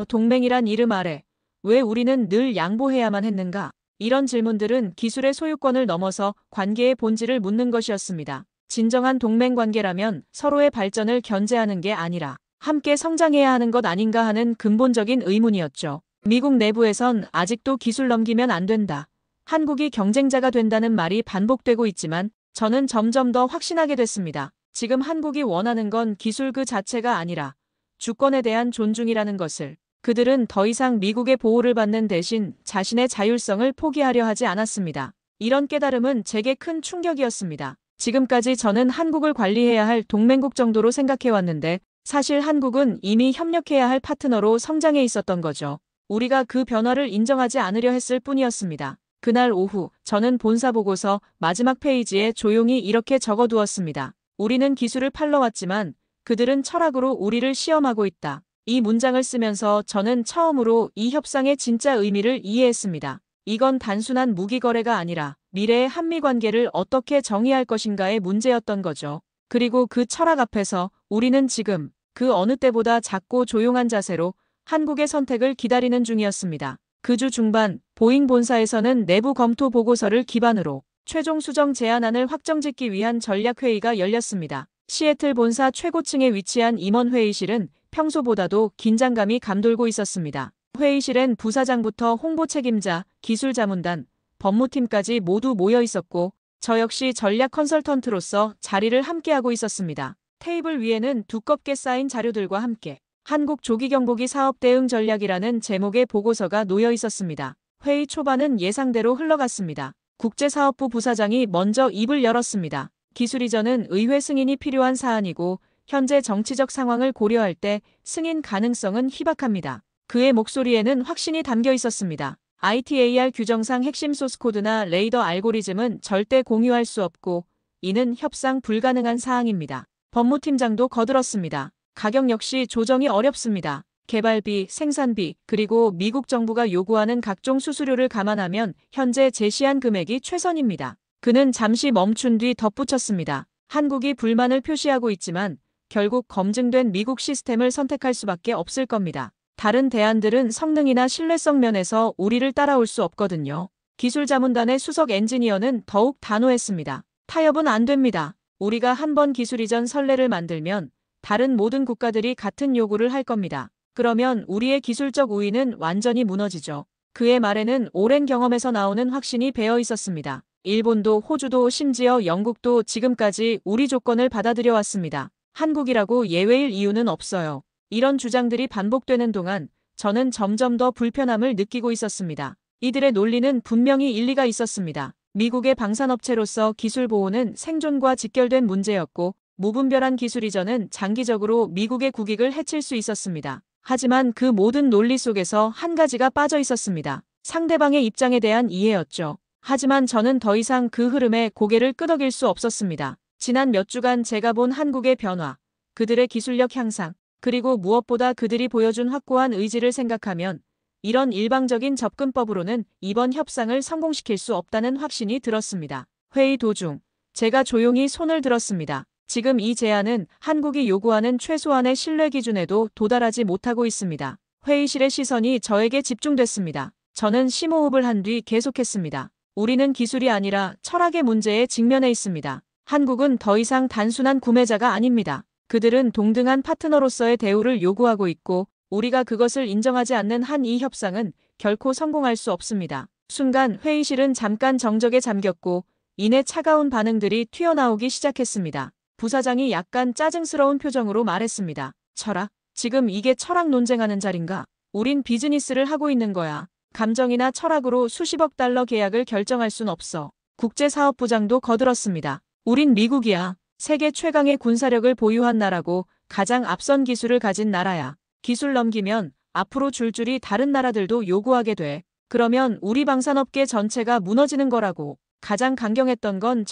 동맹이란 이름 아래 왜 우리는 늘 양보해야만 했는가? 이런 질문들은 기술의 소유권을 넘어서 관계의 본질을 묻는 것이었습니다. 진정한 동맹 관계라면 서로의 발전을 견제하는 게 아니라 함께 성장해야 하는 것 아닌가 하는 근본적인 의문이었죠. 미국 내부에선 아직도 기술 넘기면 안 된다. 한국이 경쟁자가 된다는 말이 반복되고 있지만 저는 점점 더 확신하게 됐습니다. 지금 한국이 원하는 건 기술 그 자체가 아니라 주권에 대한 존중이라는 것을. 그들은 더 이상 미국의 보호를 받는 대신 자신의 자율성을 포기하려 하지 않았습니다. 이런 깨달음은 제게 큰 충격이었습니다. 지금까지 저는 한국을 관리해야 할 동맹국 정도로 생각해왔는데 사실 한국은 이미 협력해야 할 파트너로 성장해 있었던 거죠. 우리가 그 변화를 인정하지 않으려 했을 뿐이었습니다. 그날 오후 저는 본사 보고서 마지막 페이지에 조용히 이렇게 적어두었습니다. 우리는 기술을 팔러왔지만 그들은 철학으로 우리를 시험하고 있다. 이 문장을 쓰면서 저는 처음으로 이 협상의 진짜 의미를 이해했습니다. 이건 단순한 무기 거래가 아니라 미래의 한미 관계를 어떻게 정의할 것인가의 문제였던 거죠. 그리고 그 철학 앞에서 우리는 지금 그 어느 때보다 작고 조용한 자세로 한국의 선택을 기다리는 중이었습니다. 그 주 중반 보잉 본사에서는 내부 검토 보고서를 기반으로 최종 수정 제안안을 확정짓기 위한 전략회의가 열렸습니다. 시애틀 본사 최고층에 위치한 임원 회의실은 평소보다도 긴장감이 감돌고 있었습니다. 회의실엔 부사장부터 홍보 책임자, 기술 자문단, 법무팀까지 모두 모여 있었고 저 역시 전략 컨설턴트로서 자리를 함께하고 있었습니다. 테이블 위에는 두껍게 쌓인 자료들과 함께 한국 조기경보기 사업 대응 전략이라는 제목의 보고서가 놓여 있었습니다. 회의 초반은 예상대로 흘러갔습니다. 국제사업부 부사장이 먼저 입을 열었습니다. 기술 이전은 의회 승인이 필요한 사안이고 현재 정치적 상황을 고려할 때 승인 가능성은 희박합니다. 그의 목소리에는 확신이 담겨 있었습니다. ITAR 규정상 핵심 소스코드나 레이더 알고리즘은 절대 공유할 수 없고 이는 협상 불가능한 사항입니다. 법무팀장도 거들었습니다. 가격 역시 조정이 어렵습니다. 개발비, 생산비, 그리고 미국 정부가 요구하는 각종 수수료를 감안하면 현재 제시한 금액이 최선입니다. 그는 잠시 멈춘 뒤 덧붙였습니다. 한국이 불만을 표시하고 있지만 결국 검증된 미국 시스템을 선택할 수밖에 없을 겁니다. 다른 대안들은 성능이나 신뢰성 면에서 우리를 따라올 수 없거든요. 기술자문단의 수석 엔지니어는 더욱 단호했습니다. 타협은 안 됩니다. 우리가 한번 기술 이전 선례를 만들면 다른 모든 국가들이 같은 요구를 할 겁니다. 그러면 우리의 기술적 우위는 완전히 무너지죠. 그의 말에는 오랜 경험에서 나오는 확신이 배어 있었습니다. 일본도 호주도 심지어 영국도 지금까지 우리 조건을 받아들여 왔습니다. 한국이라고 예외일 이유는 없어요. 이런 주장들이 반복되는 동안 저는 점점 더 불편함을 느끼고 있었습니다. 이들의 논리는 분명히 일리가 있었습니다. 미국의 방산업체로서 기술 보호는 생존과 직결된 문제였고 무분별한 기술 이전은 장기적으로 미국의 국익을 해칠 수 있었습니다. 하지만 그 모든 논리 속에서 한 가지가 빠져 있었습니다. 상대방의 입장에 대한 이해였죠. 하지만 저는 더 이상 그 흐름에 고개를 끄덕일 수 없었습니다. 지난 몇 주간 제가 본 한국의 변화, 그들의 기술력 향상, 그리고 무엇보다 그들이 보여준 확고한 의지를 생각하면 이런 일방적인 접근법으로는 이번 협상을 성공시킬 수 없다는 확신이 들었습니다. 회의 도중 제가 조용히 손을 들었습니다. 지금 이 제안은 한국이 요구하는 최소한의 신뢰 기준에도 도달하지 못하고 있습니다. 회의실의 시선이 저에게 집중됐습니다. 저는 심호흡을 한 뒤 계속했습니다. 우리는 기술이 아니라 철학의 문제에 직면해 있습니다. 한국은 더 이상 단순한 구매자가 아닙니다. 그들은 동등한 파트너로서의 대우를 요구하고 있고 우리가 그것을 인정하지 않는 한 이 협상은 결코 성공할 수 없습니다. 순간 회의실은 잠깐 정적에 잠겼고 이내 차가운 반응들이 튀어나오기 시작했습니다. 부사장이 약간 짜증스러운 표정으로 말했습니다. 철학? 지금 이게 철학 논쟁하는 자리인가? 우린 비즈니스를 하고 있는 거야. 감정이나 철학으로 수십억 달러 계약을 결정할 순 없어. 국제사업부장도 거들었습니다. 우린 미국이야. 세계 최강의 군사력을 보유한 나라고 가장 앞선 기술을 가진 나라야. 기술 넘기면 앞으로 줄줄이 다른 나라들도 요구하게 돼. 그러면 우리 방산업계 전체가 무너지는 거라고. 가장 강경했던 건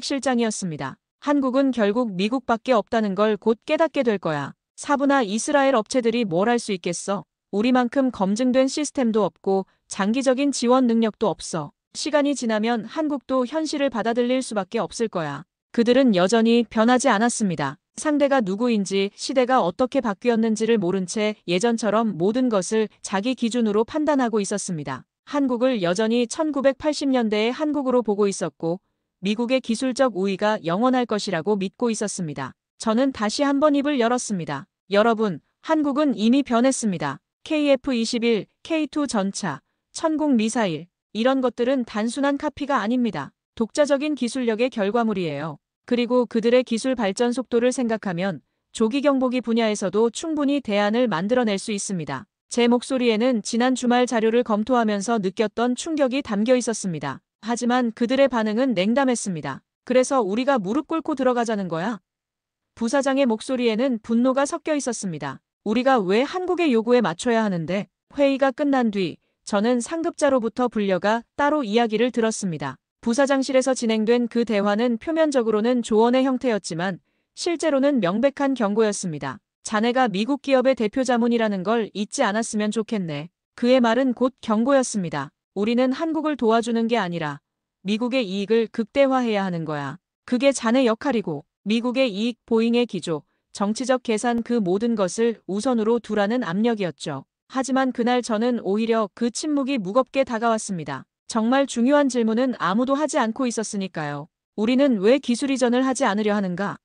전략기획실장이었습니다. 한국은 결국 미국밖에 없다는 걸 곧 깨닫게 될 거야. 사부나 이스라엘 업체들이 뭘 할 수 있겠어? 우리만큼 검증된 시스템도 없고 장기적인 지원 능력도 없어. 시간이 지나면 한국도 현실을 받아들일 수밖에 없을 거야. 그들은 여전히 변하지 않았습니다. 상대가 누구인지 시대가 어떻게 바뀌었는지를 모른 채 예전처럼 모든 것을 자기 기준으로 판단하고 있었습니다. 한국을 여전히 1980년대의 한국으로 보고 있었고 미국의 기술적 우위가 영원할 것이라고 믿고 있었습니다. 저는 다시 한번 입을 열었습니다. 여러분, 한국은 이미 변했습니다. KF-21, K2 전차, 천공 미사일, 이런 것들은 단순한 카피가 아닙니다. 독자적인 기술력의 결과물이에요. 그리고 그들의 기술 발전 속도를 생각하면 조기 경보기 분야에서도 충분히 대안을 만들어낼 수 있습니다. 제 목소리에는 지난 주말 자료를 검토하면서 느꼈던 충격이 담겨 있었습니다. 하지만 그들의 반응은 냉담했습니다. 그래서 우리가 무릎 꿇고 들어가자는 거야? 부사장의 목소리에는 분노가 섞여 있었습니다. 우리가 왜 한국의 요구에 맞춰야 하는데? 회의가 끝난 뒤 저는 상급자로부터 불려가 따로 이야기를 들었습니다. 부사장실에서 진행된 그 대화는 표면적으로는 조언의 형태였지만 실제로는 명백한 경고였습니다. 자네가 미국 기업의 대표 자문이라는 걸 잊지 않았으면 좋겠네. 그의 말은 곧 경고였습니다. 우리는 한국을 도와주는 게 아니라 미국의 이익을 극대화해야 하는 거야. 그게 자네 역할이고 미국의 이익, 보잉의 기조, 정치적 계산 그 모든 것을 우선으로 두라는 압력이었죠. 하지만 그날 저는 오히려 그 침묵이 무겁게 다가왔습니다. 정말 중요한 질문은 아무도 하지 않고 있었으니까요. 우리는 왜 기술 이전을 하지 않으려 하는가?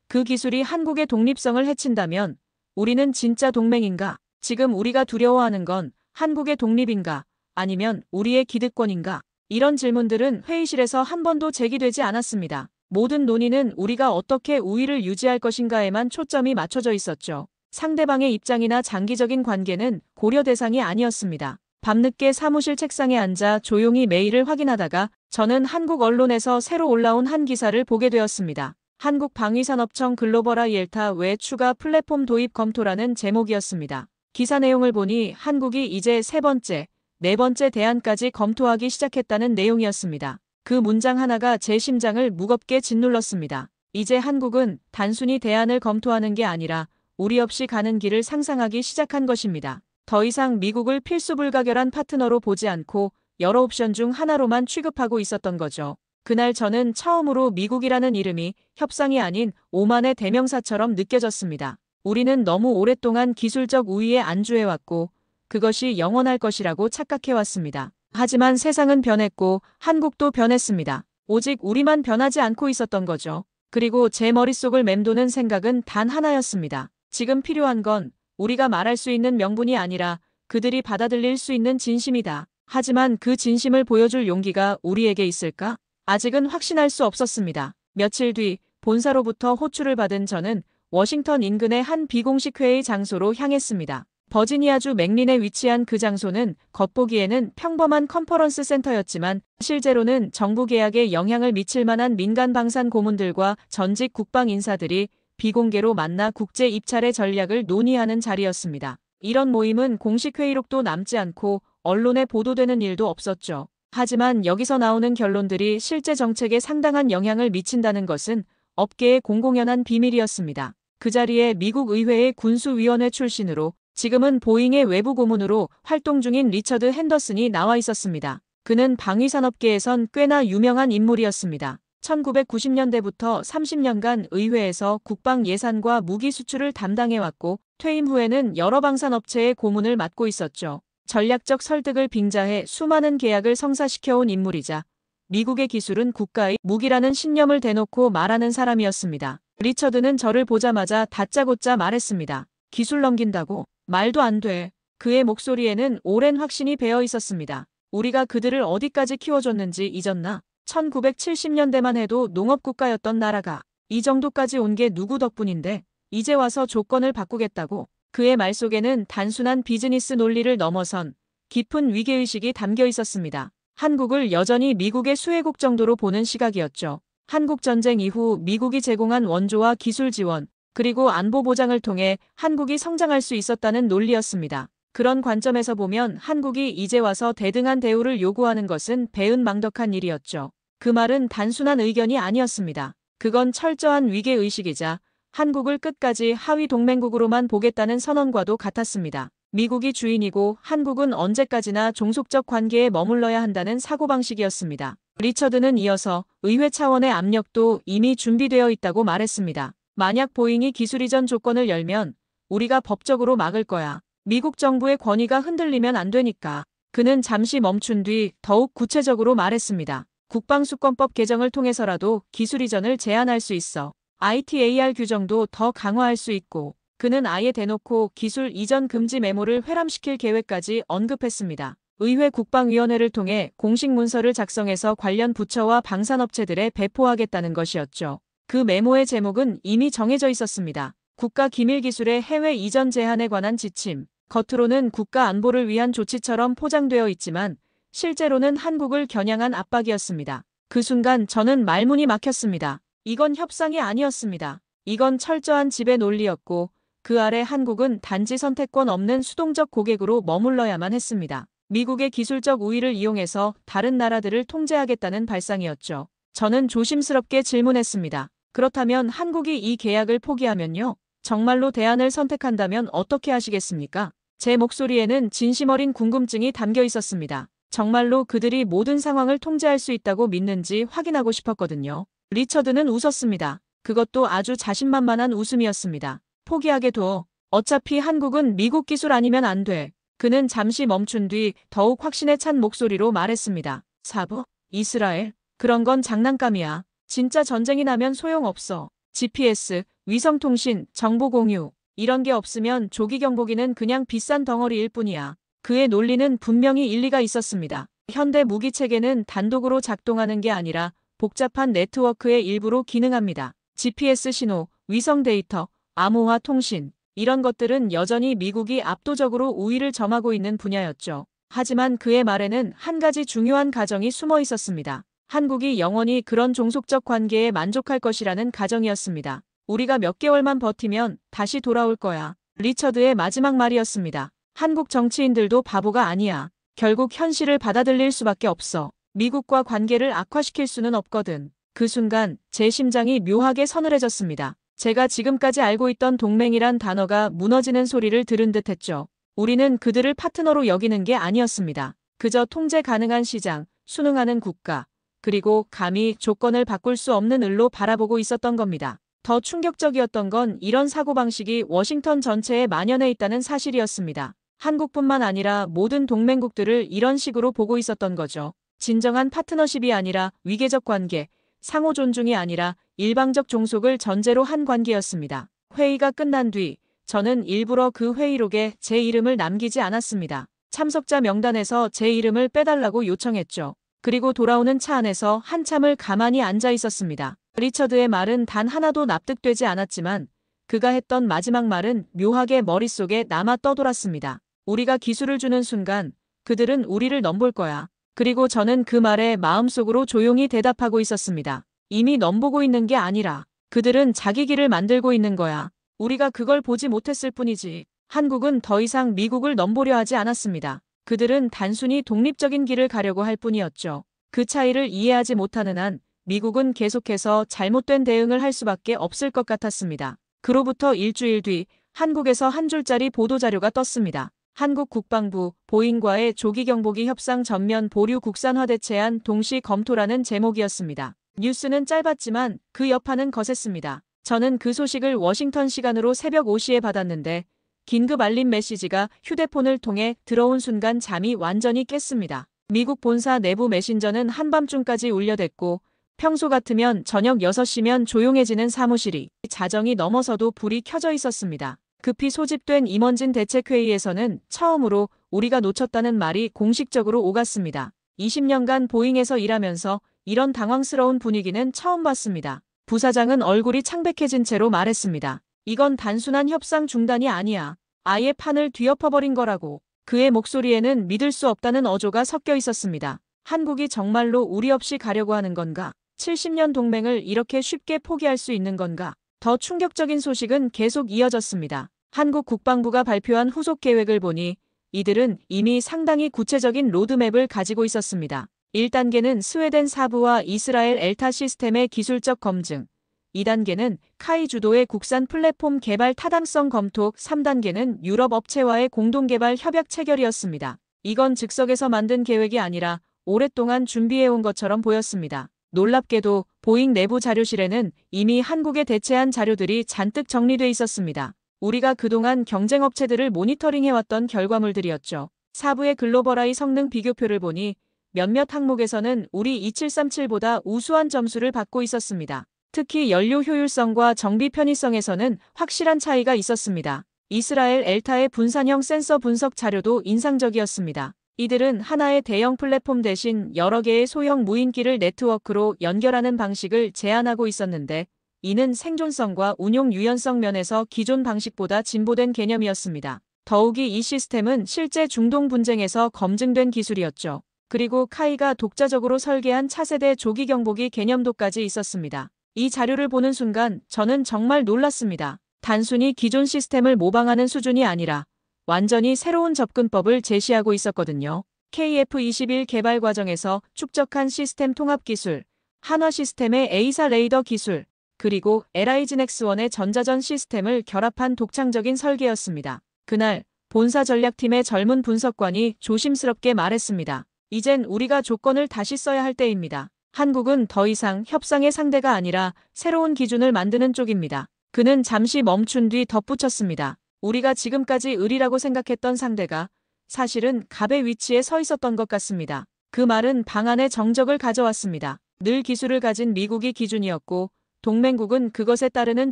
그 기술이 한국의 독립성을 해친다면 우리는 진짜 동맹인가? 지금 우리가 두려워하는 건 한국의 독립인가? 아니면 우리의 기득권인가? 이런 질문들은 회의실에서 한 번도 제기되지 않았습니다. 모든 논의는 우리가 어떻게 우위를 유지할 것인가에만 초점이 맞춰져 있었죠. 상대방의 입장이나 장기적인 관계는 고려 대상이 아니었습니다. 밤늦게 사무실 책상에 앉아 조용히 메일을 확인하다가 저는 한국 언론에서 새로 올라온 한 기사를 보게 되었습니다. 한국방위산업청 글로벌 IELTA 외 추가 플랫폼 도입 검토라는 제목이었습니다. 기사 내용을 보니 한국이 이제 세 번째, 네 번째 대안까지 검토하기 시작했다는 내용이었습니다. 그 문장 하나가 제 심장을 무겁게 짓눌렀습니다. 이제 한국은 단순히 대안을 검토하는 게 아니라 우리 없이 가는 길을 상상하기 시작한 것입니다. 더 이상 미국을 필수 불가결한 파트너로 보지 않고 여러 옵션 중 하나로만 취급하고 있었던 거죠. 그날 저는 처음으로 미국이라는 이름이 협상이 아닌 오만의 대명사처럼 느껴졌습니다. 우리는 너무 오랫동안 기술적 우위에 안주해왔고 그것이 영원할 것이라고 착각해왔습니다. 하지만 세상은 변했고 한국도 변했습니다. 오직 우리만 변하지 않고 있었던 거죠. 그리고 제 머릿속을 맴도는 생각은 단 하나였습니다. 지금 필요한 건 우리가 말할 수 있는 명분이 아니라 그들이 받아들일 수 있는 진심이다. 하지만 그 진심을 보여줄 용기가 우리에게 있을까? 아직은 확신할 수 없었습니다. 며칠 뒤 본사로부터 호출을 받은 저는 워싱턴 인근의 한 비공식 회의 장소로 향했습니다. 버지니아주 맥린에 위치한 그 장소는 겉보기에는 평범한 컨퍼런스 센터였지만 실제로는 정부 계약에 영향을 미칠 만한 민간 방산 고문들과 전직 국방 인사들이 비공개로 만나 국제 입찰의 전략을 논의하는 자리였습니다. 이런 모임은 공식 회의록도 남지 않고 언론에 보도되는 일도 없었죠. 하지만 여기서 나오는 결론들이 실제 정책에 상당한 영향을 미친다는 것은 업계의 공공연한 비밀이었습니다. 그 자리에 미국 의회의 군수위원회 출신으로 지금은 보잉의 외부 고문으로 활동 중인 리처드 핸더슨이 나와 있었습니다. 그는 방위산업계에선 꽤나 유명한 인물이었습니다. 1990년대부터 30년간 의회에서 국방 예산과 무기 수출을 담당해왔고 퇴임 후에는 여러 방산업체의 고문을 맡고 있었죠. 전략적 설득을 빙자해 수많은 계약을 성사시켜온 인물이자 미국의 기술은 국가의 무기라는 신념을 대놓고 말하는 사람이었습니다. 리처드는 저를 보자마자 다짜고짜 말했습니다. 기술 넘긴다고? 말도 안 돼. 그의 목소리에는 오랜 확신이 배어 있었습니다. 우리가 그들을 어디까지 키워줬는지 잊었나? 1970년대만 해도 농업국가였던 나라가 이 정도까지 온 게 누구 덕분인데 이제 와서 조건을 바꾸겠다고? 그의 말 속에는 단순한 비즈니스 논리를 넘어선 깊은 위계의식이 담겨 있었습니다. 한국을 여전히 미국의 수혜국 정도로 보는 시각이었죠. 한국전쟁 이후 미국이 제공한 원조와 기술 지원, 그리고 안보 보장을 통해 한국이 성장할 수 있었다는 논리였습니다. 그런 관점에서 보면 한국이 이제 와서 대등한 대우를 요구하는 것은 배은망덕한 일이었죠. 그 말은 단순한 의견이 아니었습니다. 그건 철저한 위계의식이자 한국을 끝까지 하위 동맹국으로만 보겠다는 선언과도 같았습니다. 미국이 주인이고 한국은 언제까지나 종속적 관계에 머물러야 한다는 사고방식이었습니다. 리처드는 이어서 의회 차원의 압력도 이미 준비되어 있다고 말했습니다. 만약 보잉이 기술 이전 조건을 열면 우리가 법적으로 막을 거야. 미국 정부의 권위가 흔들리면 안 되니까. 그는 잠시 멈춘 뒤 더욱 구체적으로 말했습니다. 국방수권법 개정을 통해서라도 기술 이전을 제한할 수 있어. ITAR 규정도 더 강화할 수 있고. 그는 아예 대놓고 기술 이전 금지 메모를 회람시킬 계획까지 언급했습니다. 의회 국방위원회를 통해 공식 문서를 작성해서 관련 부처와 방산업체들에 배포하겠다는 것이었죠. 그 메모의 제목은 이미 정해져 있었습니다. 국가기밀기술의 해외 이전 제한에 관한 지침. 겉으로는 국가 안보를 위한 조치처럼 포장되어 있지만 실제로는 한국을 겨냥한 압박이었습니다. 그 순간 저는 말문이 막혔습니다. 이건 협상이 아니었습니다. 이건 철저한 지배 논리였고 그 아래 한국은 단지 선택권 없는 수동적 고객으로 머물러야만 했습니다. 미국의 기술적 우위를 이용해서 다른 나라들을 통제하겠다는 발상이었죠. 저는 조심스럽게 질문했습니다. 그렇다면 한국이 이 계약을 포기하면요? 정말로 대안을 선택한다면 어떻게 하시겠습니까? 제 목소리에는 진심 어린 궁금증이 담겨 있었습니다. 정말로 그들이 모든 상황을 통제할 수 있다고 믿는지 확인하고 싶었거든요. 리처드는 웃었습니다. 그것도 아주 자신만만한 웃음이었습니다. 포기하게 둬. 어차피 한국은 미국 기술 아니면 안 돼. 그는 잠시 멈춘 뒤 더욱 확신에 찬 목소리로 말했습니다. 사부? 이스라엘? 그런 건 장난감이야. 진짜 전쟁이 나면 소용없어. GPS, 위성통신, 정보 공유. 이런 게 없으면 조기 경보기는 그냥 비싼 덩어리일 뿐이야. 그의 논리는 분명히 일리가 있었습니다. 현대 무기 체계는 단독으로 작동하는 게 아니라 복잡한 네트워크의 일부로 기능합니다. GPS 신호, 위성 데이터, 암호화 통신. 이런 것들은 여전히 미국이 압도적으로 우위를 점하고 있는 분야였죠. 하지만 그의 말에는 한 가지 중요한 가정이 숨어 있었습니다. 한국이 영원히 그런 종속적 관계에 만족할 것이라는 가정이었습니다. 우리가 몇 개월만 버티면 다시 돌아올 거야. 리처드의 마지막 말이었습니다. 한국 정치인들도 바보가 아니야. 결국 현실을 받아들일 수밖에 없어. 미국과 관계를 악화시킬 수는 없거든. 그 순간 제 심장이 묘하게 서늘해졌습니다. 제가 지금까지 알고 있던 동맹이란 단어가 무너지는 소리를 들은 듯 했죠. 우리는 그들을 파트너로 여기는 게 아니었습니다. 그저 통제 가능한 시장, 순응하는 국가, 그리고 감히 조건을 바꿀 수 없는 을로 바라보고 있었던 겁니다. 더 충격적이었던 건 이런 사고방식이 워싱턴 전체에 만연해 있다는 사실이었습니다. 한국뿐만 아니라 모든 동맹국들을 이런 식으로 보고 있었던 거죠. 진정한 파트너십이 아니라 위계적 관계, 상호 존중이 아니라 일방적 종속을 전제로 한 관계였습니다. 회의가 끝난 뒤 저는 일부러 그 회의록에 제 이름을 남기지 않았습니다. 참석자 명단에서 제 이름을 빼달라고 요청했죠. 그리고 돌아오는 차 안에서 한참을 가만히 앉아 있었습니다. 리처드의 말은 단 하나도 납득되지 않았지만 그가 했던 마지막 말은 묘하게 머릿속에 남아 떠돌았습니다. 우리가 기술을 주는 순간 그들은 우리를 넘볼 거야. 그리고 저는 그 말에 마음속으로 조용히 대답하고 있었습니다. 이미 넘보고 있는 게 아니라 그들은 자기 길을 만들고 있는 거야. 우리가 그걸 보지 못했을 뿐이지. 한국은 더 이상 미국을 넘보려 하지 않았습니다. 그들은 단순히 독립적인 길을 가려고 할 뿐이었죠. 그 차이를 이해하지 못하는 한 미국은 계속해서 잘못된 대응을 할 수밖에 없을 것 같았습니다. 그로부터 일주일 뒤 한국에서 한 줄짜리 보도자료가 떴습니다. 한국 국방부 보잉과의 조기 경보기 협상 전면 보류 국산화 대체안 동시 검토라는 제목이었습니다. 뉴스는 짧았지만 그 여파는 거셌습니다. 저는 그 소식을 워싱턴 시간으로 새벽 5시에 받았는데 긴급 알림 메시지가 휴대폰을 통해 들어온 순간 잠이 완전히 깼습니다. 미국 본사 내부 메신저는 한밤중까지 울려댔고 평소 같으면 저녁 6시면 조용해지는 사무실이 자정이 넘어서도 불이 켜져 있었습니다. 급히 소집된 임원진 대책회의에서는 처음으로 우리가 놓쳤다는 말이 공식적으로 오갔습니다. 20년간 보잉에서 일하면서 이런 당황스러운 분위기는 처음 봤습니다. 부사장은 얼굴이 창백해진 채로 말했습니다. 이건 단순한 협상 중단이 아니야. 아예 판을 뒤엎어버린 거라고. 그의 목소리에는 믿을 수 없다는 어조가 섞여 있었습니다. 한국이 정말로 우리 없이 가려고 하는 건가? 70년 동맹을 이렇게 쉽게 포기할 수 있는 건가? 더 충격적인 소식은 계속 이어졌습니다. 한국 국방부가 발표한 후속 계획을 보니 이들은 이미 상당히 구체적인 로드맵을 가지고 있었습니다. 1단계는 스웨덴 사부와 이스라엘 엘타 시스템의 기술적 검증, 2단계는 카이 주도의 국산 플랫폼 개발 타당성 검토, 3단계는 유럽 업체와의 공동개발 협약 체결이었습니다. 이건 즉석에서 만든 계획이 아니라 오랫동안 준비해온 것처럼 보였습니다. 놀랍게도 보잉 내부 자료실에는 이미 한국에 대체한 자료들이 잔뜩 정리돼 있었습니다. 우리가 그동안 경쟁업체들을 모니터링해왔던 결과물들이었죠. 사부의 글로벌아이 성능 비교표를 보니 몇몇 항목에서는 우리 2737보다 우수한 점수를 받고 있었습니다. 특히 연료 효율성과 정비 편의성에서는 확실한 차이가 있었습니다. 이스라엘 엘타의 분산형 센서 분석 자료도 인상적이었습니다. 이들은 하나의 대형 플랫폼 대신 여러 개의 소형 무인기를 네트워크로 연결하는 방식을 제안하고 있었는데 이는 생존성과 운용 유연성 면에서 기존 방식보다 진보된 개념이었습니다. 더욱이 이 시스템은 실제 중동 분쟁에서 검증된 기술이었죠. 그리고 카이가 독자적으로 설계한 차세대 조기 경보기 개념도까지 있었습니다. 이 자료를 보는 순간 저는 정말 놀랐습니다. 단순히 기존 시스템을 모방하는 수준이 아니라 완전히 새로운 접근법을 제시하고 있었거든요. KF-21 개발 과정에서 축적한 시스템 통합 기술, 한화 시스템의 A사 레이더 기술, 그리고 LIGNX1의 전자전 시스템을 결합한 독창적인 설계였습니다. 그날 본사 전략팀의 젊은 분석관이 조심스럽게 말했습니다. 이젠 우리가 조건을 다시 써야 할 때입니다. 한국은 더 이상 협상의 상대가 아니라 새로운 기준을 만드는 쪽입니다. 그는 잠시 멈춘 뒤 덧붙였습니다. 우리가 지금까지 을이라고 생각했던 상대가 사실은 갑의 위치에 서 있었던 것 같습니다. 그 말은 방안에 정적을 가져왔습니다. 늘 기술을 가진 미국이 기준이었고 동맹국은 그것에 따르는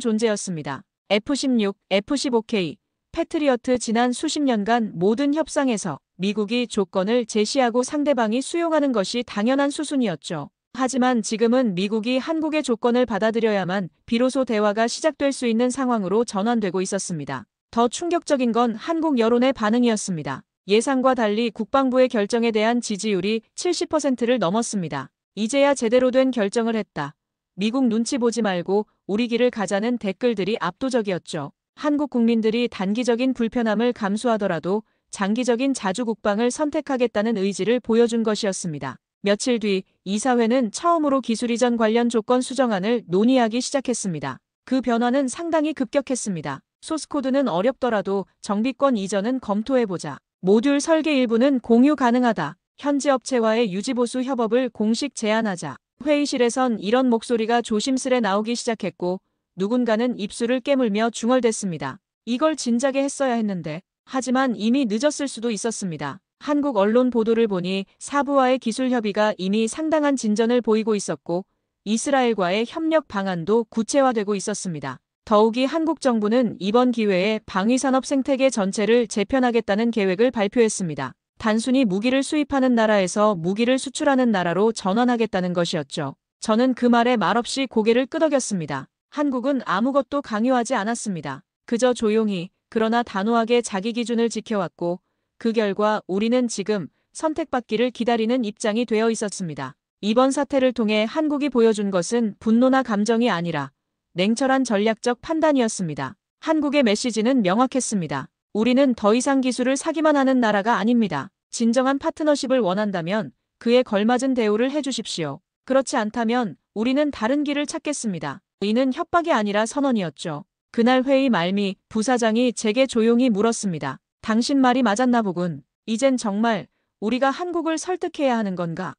존재였습니다. F-16, F-15K, 패트리어트 지난 수십 년간 모든 협상에서 미국이 조건을 제시하고 상대방이 수용하는 것이 당연한 수순이었죠. 하지만 지금은 미국이 한국의 조건을 받아들여야만 비로소 대화가 시작될 수 있는 상황으로 전환되고 있었습니다. 더 충격적인 건 한국 여론의 반응이었습니다. 예상과 달리 국방부의 결정에 대한 지지율이 70%를 넘었습니다. 이제야 제대로 된 결정을 했다. 미국 눈치 보지 말고 우리 길을 가자는 댓글들이 압도적이었죠. 한국 국민들이 단기적인 불편함을 감수하더라도 장기적인 자주 국방을 선택하겠다는 의지를 보여준 것이었습니다. 며칠 뒤 이사회는 처음으로 기술 이전 관련 조건 수정안을 논의하기 시작했습니다. 그 변화는 상당히 급격했습니다. 소스코드는 어렵더라도 정비권 이전은 검토해보자. 모듈 설계 일부는 공유 가능하다. 현지 업체와의 유지보수 협업을 공식 제안하자. 회의실에선 이런 목소리가 조심스레 나오기 시작했고 누군가는 입술을 깨물며 중얼댔습니다. 이걸 진작에 했어야 했는데. 하지만 이미 늦었을 수도 있었습니다. 한국 언론 보도를 보니 사부와의 기술 협의가 이미 상당한 진전을 보이고 있었고 이스라엘과의 협력 방안도 구체화되고 있었습니다. 더욱이 한국 정부는 이번 기회에 방위산업 생태계 전체를 재편하겠다는 계획을 발표했습니다. 단순히 무기를 수입하는 나라에서 무기를 수출하는 나라로 전환하겠다는 것이었죠. 저는 그 말에 말없이 고개를 끄덕였습니다. 한국은 아무것도 강요하지 않았습니다. 그저 조용히 그러나 단호하게 자기 기준을 지켜왔고 그 결과 우리는 지금 선택받기를 기다리는 입장이 되어 있었습니다. 이번 사태를 통해 한국이 보여준 것은 분노나 감정이 아니라 냉철한 전략적 판단이었습니다. 한국의 메시지는 명확했습니다. 우리는 더 이상 기술을 사기만 하는 나라가 아닙니다. 진정한 파트너십을 원한다면 그에 걸맞은 대우를 해주십시오. 그렇지 않다면 우리는 다른 길을 찾겠습니다. 이는 협박이 아니라 선언이었죠. 그날 회의 말미 부사장이 제게 조용히 물었습니다. 당신 말이 맞았나 보군. 이젠 정말 우리가 한국을 설득해야 하는 건가?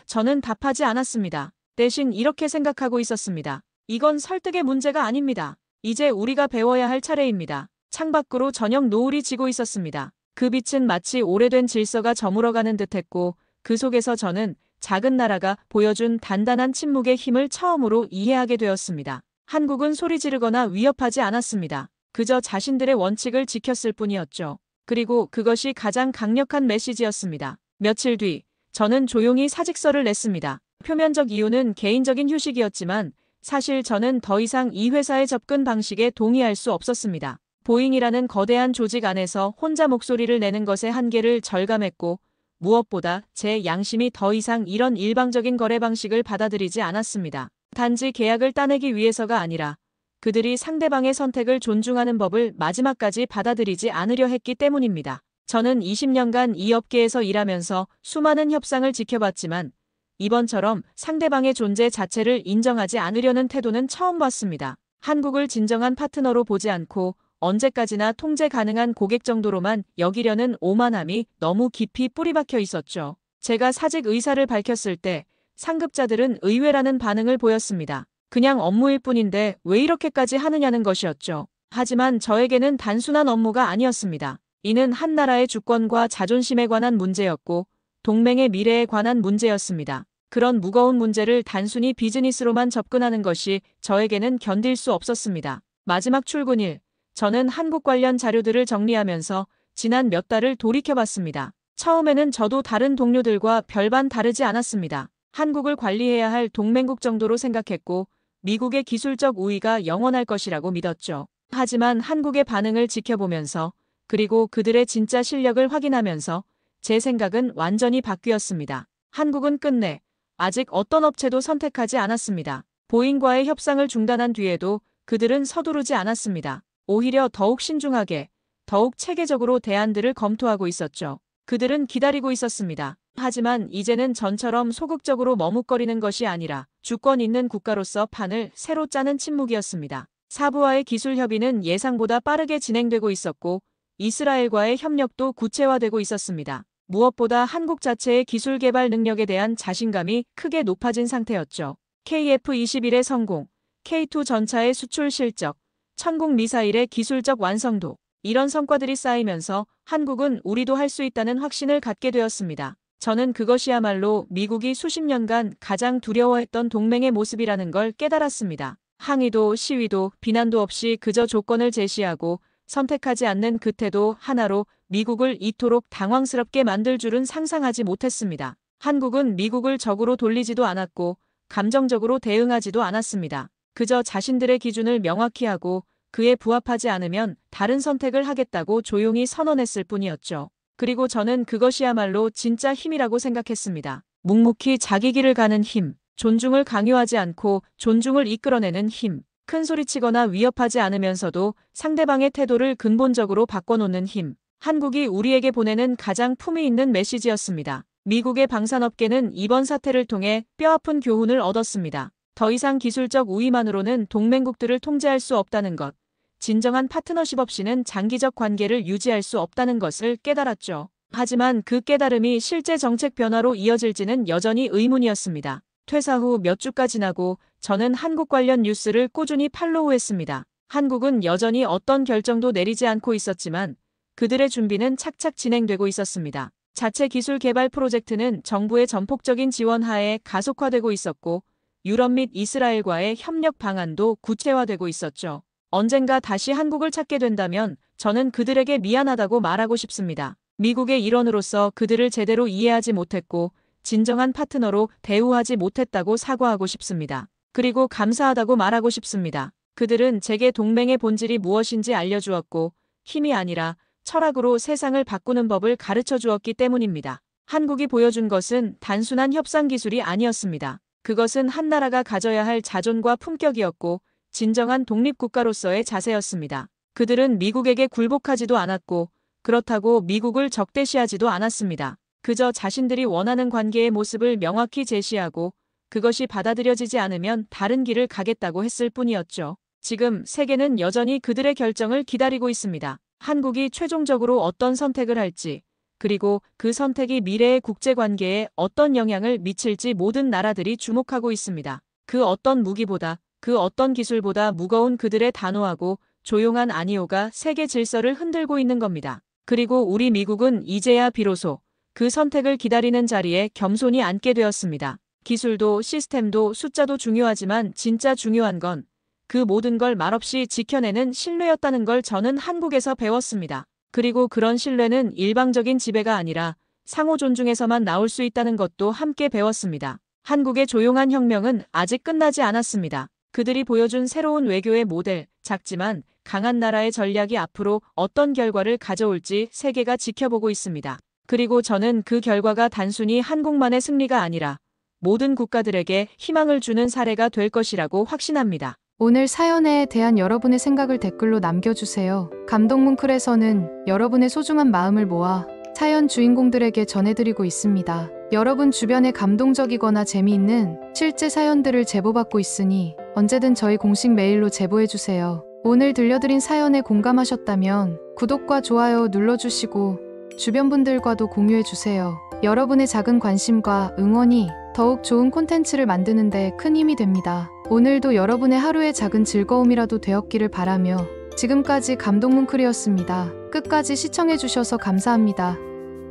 저는 답하지 않았습니다. 대신 이렇게 생각하고 있었습니다. 이건 설득의 문제가 아닙니다. 이제 우리가 배워야 할 차례입니다. 창밖으로 저녁 노을이 지고 있었습니다. 그 빛은 마치 오래된 질서가 저물어가는 듯했고 그 속에서 저는 작은 나라가 보여준 단단한 침묵의 힘을 처음으로 이해하게 되었습니다. 한국은 소리 지르거나 위협하지 않았습니다. 그저 자신들의 원칙을 지켰을 뿐이었죠. 그리고 그것이 가장 강력한 메시지였습니다. 며칠 뒤 저는 조용히 사직서를 냈습니다. 표면적 이유는 개인적인 휴식이었지만 사실 저는 더 이상 이 회사의 접근 방식에 동의할 수 없었습니다. 보잉이라는 거대한 조직 안에서 혼자 목소리를 내는 것의 한계를 절감했고 무엇보다 제 양심이 더 이상 이런 일방적인 거래 방식을 받아들이지 않았습니다. 단지 계약을 따내기 위해서가 아니라 그들이 상대방의 선택을 존중하는 법을 마지막까지 받아들이지 않으려 했기 때문입니다. 저는 20년간 이 업계에서 일하면서 수많은 협상을 지켜봤지만 이번처럼 상대방의 존재 자체를 인정하지 않으려는 태도는 처음 봤습니다. 한국을 진정한 파트너로 보지 않고 언제까지나 통제 가능한 고객 정도로만 여기려는 오만함이 너무 깊이 뿌리박혀 있었죠. 제가 사직 의사를 밝혔을 때 상급자들은 의외라는 반응을 보였습니다. 그냥 업무일 뿐인데 왜 이렇게까지 하느냐는 것이었죠. 하지만 저에게는 단순한 업무가 아니었습니다. 이는 한 나라의 주권과 자존심에 관한 문제였고 동맹의 미래에 관한 문제였습니다. 그런 무거운 문제를 단순히 비즈니스로만 접근하는 것이 저에게는 견딜 수 없었습니다. 마지막 출근일, 저는 한국 관련 자료들을 정리하면서 지난 몇 달을 돌이켜봤습니다. 처음에는 저도 다른 동료들과 별반 다르지 않았습니다. 한국을 관리해야 할 동맹국 정도로 생각했고 미국의 기술적 우위가 영원할 것이라고 믿었죠. 하지만 한국의 반응을 지켜보면서 그리고 그들의 진짜 실력을 확인하면서 제 생각은 완전히 바뀌었습니다. 한국은 끝내 아직 어떤 업체도 선택하지 않았습니다. 보잉과의 협상을 중단한 뒤에도 그들은 서두르지 않았습니다. 오히려 더욱 신중하게, 더욱 체계적으로 대안들을 검토하고 있었죠. 그들은 기다리고 있었습니다. 하지만 이제는 전처럼 소극적으로 머뭇거리는 것이 아니라 주권 있는 국가로서 판을 새로 짜는 침묵이었습니다. 사부와의 기술 협의는 예상보다 빠르게 진행되고 있었고 이스라엘과의 협력도 구체화되고 있었습니다. 무엇보다 한국 자체의 기술 개발 능력에 대한 자신감이 크게 높아진 상태였죠. KF-21의 성공, K2 전차의 수출 실적, 천국 미사일의 기술적 완성도, 이런 성과들이 쌓이면서 한국은 우리도 할 수 있다는 확신을 갖게 되었습니다. 저는 그것이야말로 미국이 수십 년간 가장 두려워했던 동맹의 모습이라는 걸 깨달았습니다. 항의도 시위도 비난도 없이 그저 조건을 제시하고 선택하지 않는 그 태도 하나로 미국을 이토록 당황스럽게 만들 줄은 상상하지 못했습니다. 한국은 미국을 적으로 돌리지도 않았고 감정적으로 대응하지도 않았습니다. 그저 자신들의 기준을 명확히 하고 그에 부합하지 않으면 다른 선택을 하겠다고 조용히 선언했을 뿐이었죠. 그리고 저는 그것이야말로 진짜 힘이라고 생각했습니다. 묵묵히 자기 길을 가는 힘, 존중을 강요하지 않고 존중을 이끌어내는 힘, 큰 소리치거나 위협하지 않으면서도 상대방의 태도를 근본적으로 바꿔놓는 힘. 한국이 우리에게 보내는 가장 품위 있는 메시지였습니다. 미국의 방산업계는 이번 사태를 통해 뼈아픈 교훈을 얻었습니다. 더 이상 기술적 우위만으로는 동맹국들을 통제할 수 없다는 것, 진정한 파트너십 없이는 장기적 관계를 유지할 수 없다는 것을 깨달았죠. 하지만 그 깨달음이 실제 정책 변화로 이어질지는 여전히 의문이었습니다. 퇴사 후 몇 주가 지나고 저는 한국 관련 뉴스를 꾸준히 팔로우했습니다. 한국은 여전히 어떤 결정도 내리지 않고 있었지만 그들의 준비는 착착 진행되고 있었습니다. 자체 기술 개발 프로젝트는 정부의 전폭적인 지원 하에 가속화되고 있었고 유럽 및 이스라엘과의 협력 방안도 구체화되고 있었죠. 언젠가 다시 한국을 찾게 된다면 저는 그들에게 미안하다고 말하고 싶습니다. 미국의 일원으로서 그들을 제대로 이해하지 못했고 진정한 파트너로 대우하지 못했다고 사과하고 싶습니다. 그리고 감사하다고 말하고 싶습니다. 그들은 제게 동맹의 본질이 무엇인지 알려주었고 힘이 아니라 철학으로 세상을 바꾸는 법을 가르쳐 주었기 때문입니다. 한국이 보여준 것은 단순한 협상 기술이 아니었습니다. 그것은 한 나라가 가져야 할 자존과 품격이었고 진정한 독립국가로서의 자세였습니다. 그들은 미국에게 굴복하지도 않았고 그렇다고 미국을 적대시하지도 않았습니다. 그저 자신들이 원하는 관계의 모습을 명확히 제시하고 그것이 받아들여지지 않으면 다른 길을 가겠다고 했을 뿐이었죠. 지금 세계는 여전히 그들의 결정을 기다리고 있습니다. 한국이 최종적으로 어떤 선택을 할지, 그리고 그 선택이 미래의 국제관계에 어떤 영향을 미칠지 모든 나라들이 주목하고 있습니다. 그 어떤 무기보다, 그 어떤 기술보다 무거운 그들의 단호하고 조용한 아니오가 세계 질서를 흔들고 있는 겁니다. 그리고 우리 미국은 이제야 비로소 그 선택을 기다리는 자리에 겸손히 앉게 되었습니다. 기술도 시스템도 숫자도 중요하지만 진짜 중요한 건 그 모든 걸 말없이 지켜내는 신뢰였다는 걸 저는 한국에서 배웠습니다. 그리고 그런 신뢰는 일방적인 지배가 아니라 상호 존중에서만 나올 수 있다는 것도 함께 배웠습니다. 한국의 조용한 혁명은 아직 끝나지 않았습니다. 그들이 보여준 새로운 외교의 모델, 작지만 강한 나라의 전략이 앞으로 어떤 결과를 가져올지 세계가 지켜보고 있습니다. 그리고 저는 그 결과가 단순히 한국만의 승리가 아니라 모든 국가들에게 희망을 주는 사례가 될 것이라고 확신합니다. 오늘 사연에 대한 여러분의 생각을 댓글로 남겨주세요. 감동뭉클에서는 여러분의 소중한 마음을 모아 사연 주인공들에게 전해드리고 있습니다. 여러분 주변에 감동적이거나 재미있는 실제 사연들을 제보받고 있으니 언제든 저희 공식 메일로 제보해주세요. 오늘 들려드린 사연에 공감하셨다면 구독과 좋아요 눌러주시고 주변 분들과도 공유해주세요. 여러분의 작은 관심과 응원이 더욱 좋은 콘텐츠를 만드는 데 큰 힘이 됩니다. 오늘도 여러분의 하루의 작은 즐거움이라도 되었기를 바라며 지금까지 감동뭉클이었습니다. 끝까지 시청해주셔서 감사합니다.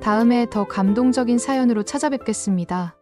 다음에 더 감동적인 사연으로 찾아뵙겠습니다.